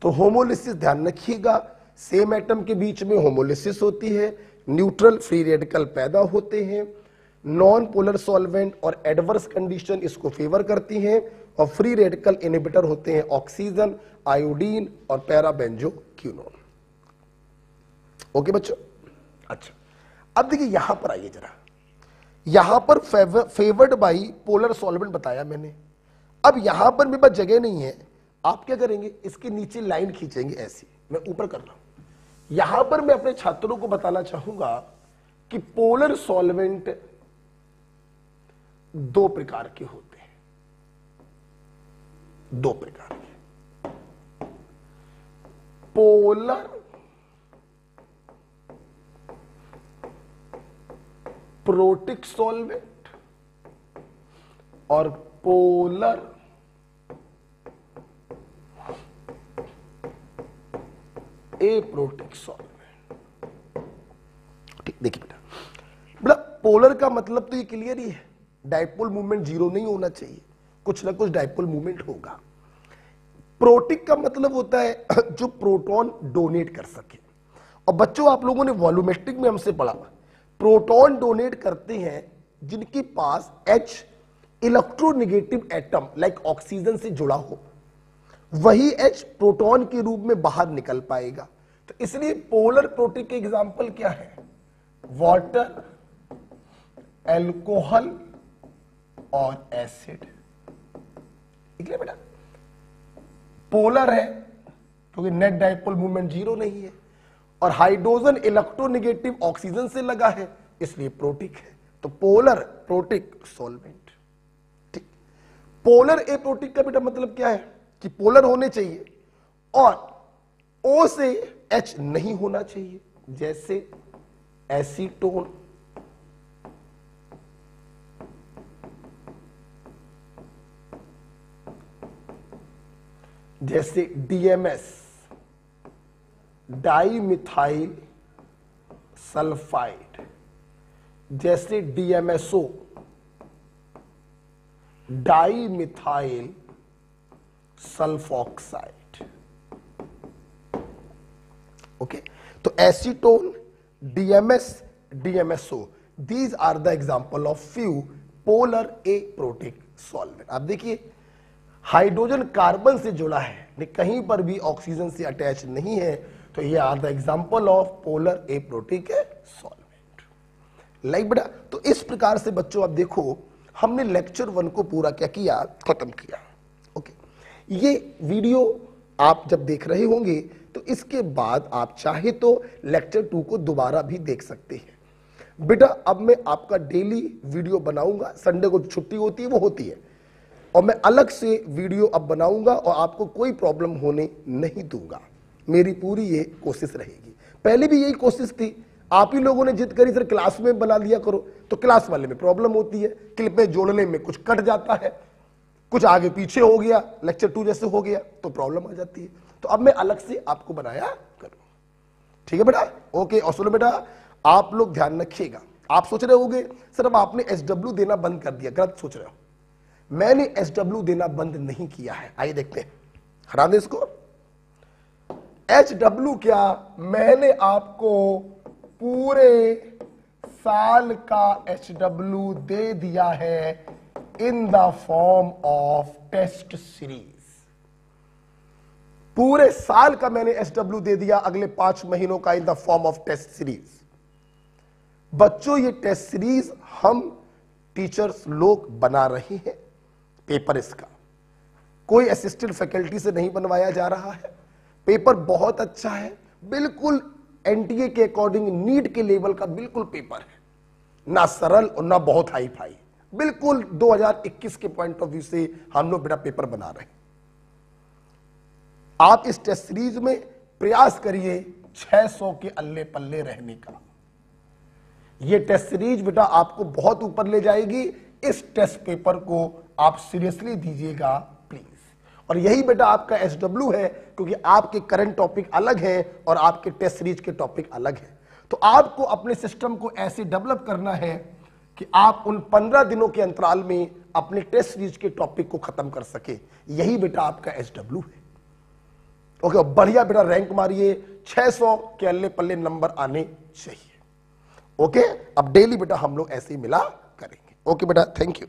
तो होमोलिसिस ध्यान रखिएगा, सेम एटम के बीच में होमोलिसिस होती है, न्यूट्रल फ्री रेडिकल पैदा होते हैं, नॉन पोलर सॉल्वेंट और एडवर्स कंडीशन इसको फेवर करती हैं, और फ्री रेडिकल इनहिबिटर होते हैं ऑक्सीजन, आयोडीन और पैराबेंजोक्यूनोन। ओके बच्चों, अच्छा अब देखिए यहां पर आइए जरा, यहां पर फेवर्ड बाई पोलर सॉल्वेंट बताया मैंने। अब यहां पर मेरे पास जगह नहीं है, आप क्या करेंगे, इसके नीचे लाइन खींचेंगे ऐसी, मैं ऊपर कर रहा हूं। यहां पर मैं अपने छात्रों को बताना चाहूंगा कि पोलर सॉल्वेंट दो प्रकार के होते हैं, दो प्रकार के, पोलर प्रोटिक सॉल्वेंट और पोलर एप्रोटिक सॉल्वेंट। ठीक, देखिए बेटा, मतलब पोलर का मतलब तो ये क्लियर ही है, डाइपोल मूवमेंट जीरो नहीं होना चाहिए, कुछ ना कुछ डाइपोल मूवमेंट होगा। प्रोटिक का मतलब होता है जो प्रोटॉन डोनेट कर सके। और बच्चों आप लोगों ने वॉल्यूमेट्रिक में हमसे पढ़ा, प्रोटॉन डोनेट करते हैं जिनके पास H electronegative atom like oxygen से जुड़ा हो, वही H प्रोटॉन के रूप में बाहर निकल पाएगा। तो इसलिए पोलर प्रोटिक के एग्जाम्पल क्या है? वाटर, एल्कोहल और एसिड। ठीक है बेटा, पोलर है क्योंकि नेट डाइपोल मूवमेंट 0 नहीं है, और हाइड्रोजन इलेक्ट्रोनेगेटिव ऑक्सीजन से लगा है इसलिए प्रोटिक है। तो पोलर प्रोटिक सॉल्वेंट। ठीक, पोलर ए प्रोटिक का बेटा मतलब क्या है कि पोलर होने चाहिए और O से H नहीं होना चाहिए, जैसे एसीटोन, जैसे DMS डाइमिथाइल सल्फाइड, जैसे DMSO डाइमिथाइल सल्फॉक्साइड। ओके, तो acetone, DMS, DMSO, these are the example of few polar aprotic solvent. आप देखिए हाइड्रोजन कार्बन से जुड़ा है, नहीं कहीं पर भी ऑक्सीजन से अटैच नहीं है, तो ये are the example of polar aprotic solvent. Like बेटा, तो इस प्रकार से बच्चों आप देखो हमने लेक्चर 1 को पूरा क्या किया, खत्म किया। ओके, ये वीडियो आप जब देख रहे होंगे तो इसके बाद आप चाहे तो लेक्चर 2 को दोबारा भी देख सकते हैं। बेटा अब मैं आपका डेली वीडियो बनाऊंगा, संडे को छुट्टी होती है वो होती है, और मैं अलग से वीडियो अब बनाऊंगा और आपको कोई प्रॉब्लम होने नहीं दूंगा। मेरी पूरी ये कोशिश रहेगी। पहले भी यही कोशिश थी, आप ही लोगों ने जिद करी सर क्लास में बना लिया करो, तो क्लास वाले में प्रॉब्लम होती है, क्लिप में जोड़ने में कुछ कट जाता है, कुछ आगे पीछे हो गया, लेक्चर 2 जैसे हो गया तो प्रॉब्लम आ जाती है। तो अब मैं अलग से आपको बनाया करूं। ठीक है बेटा, ओके। और सुनो बेटा, आप लोग ध्यान रखिएगा, आप सोच रहे होंगे सर अब आपने SW देना बंद कर दिया, गलत सोच रहे हो। मैंने SW देना बंद नहीं किया है। आइए देखते हैं, हटा दे इसको। HW क्या, मैंने आपको पूरे साल का HW दे दिया है in the form of test series. पूरे साल का मैंने SW दे दिया, अगले 5 महीनों का in the form of test series. बच्चों ये टेस्ट सीरीज हम टीचर्स लोग बना रहे हैं, पेपर इसका कोई असिस्टेंट फैकल्टी से नहीं बनवाया जा रहा है। पेपर बहुत अच्छा है, बिल्कुल NTA के अकॉर्डिंग नीट के लेवल का बिल्कुल पेपर है, ना सरल और ना बहुत हाई फाई, बिल्कुल 2021 के पॉइंट ऑफ व्यू से हम लोग बेटा पेपर बना रहे हैं। आप इस टेस्ट सीरीज में प्रयास करिए 600 के अल्ले पल्ले रहने का। यह टेस्ट सीरीज बेटा आपको बहुत ऊपर ले जाएगी। इस टेस्ट पेपर को आप सीरियसली दीजिएगा प्लीज। और यही बेटा आपका SW है, क्योंकि आपके करंट टॉपिक अलग हैं और आपके टेस्ट सीरीज के टॉपिक अलग हैं। तो आपको अपने सिस्टम को ऐसे डेवलप करना है कि आप उन 15 दिनों के अंतराल में अपने टेस्ट सीरीज के टॉपिक को खत्म कर सके। यही बेटा आपका SW है। ओके, बढ़िया बेटा रैंक मारिए, 600 के अल्ले पल्ले नंबर आने चाहिए। ओके, अब डेली बेटा हम लोग ऐसे ही मिला करेंगे। ओके बेटा, थैंक यू।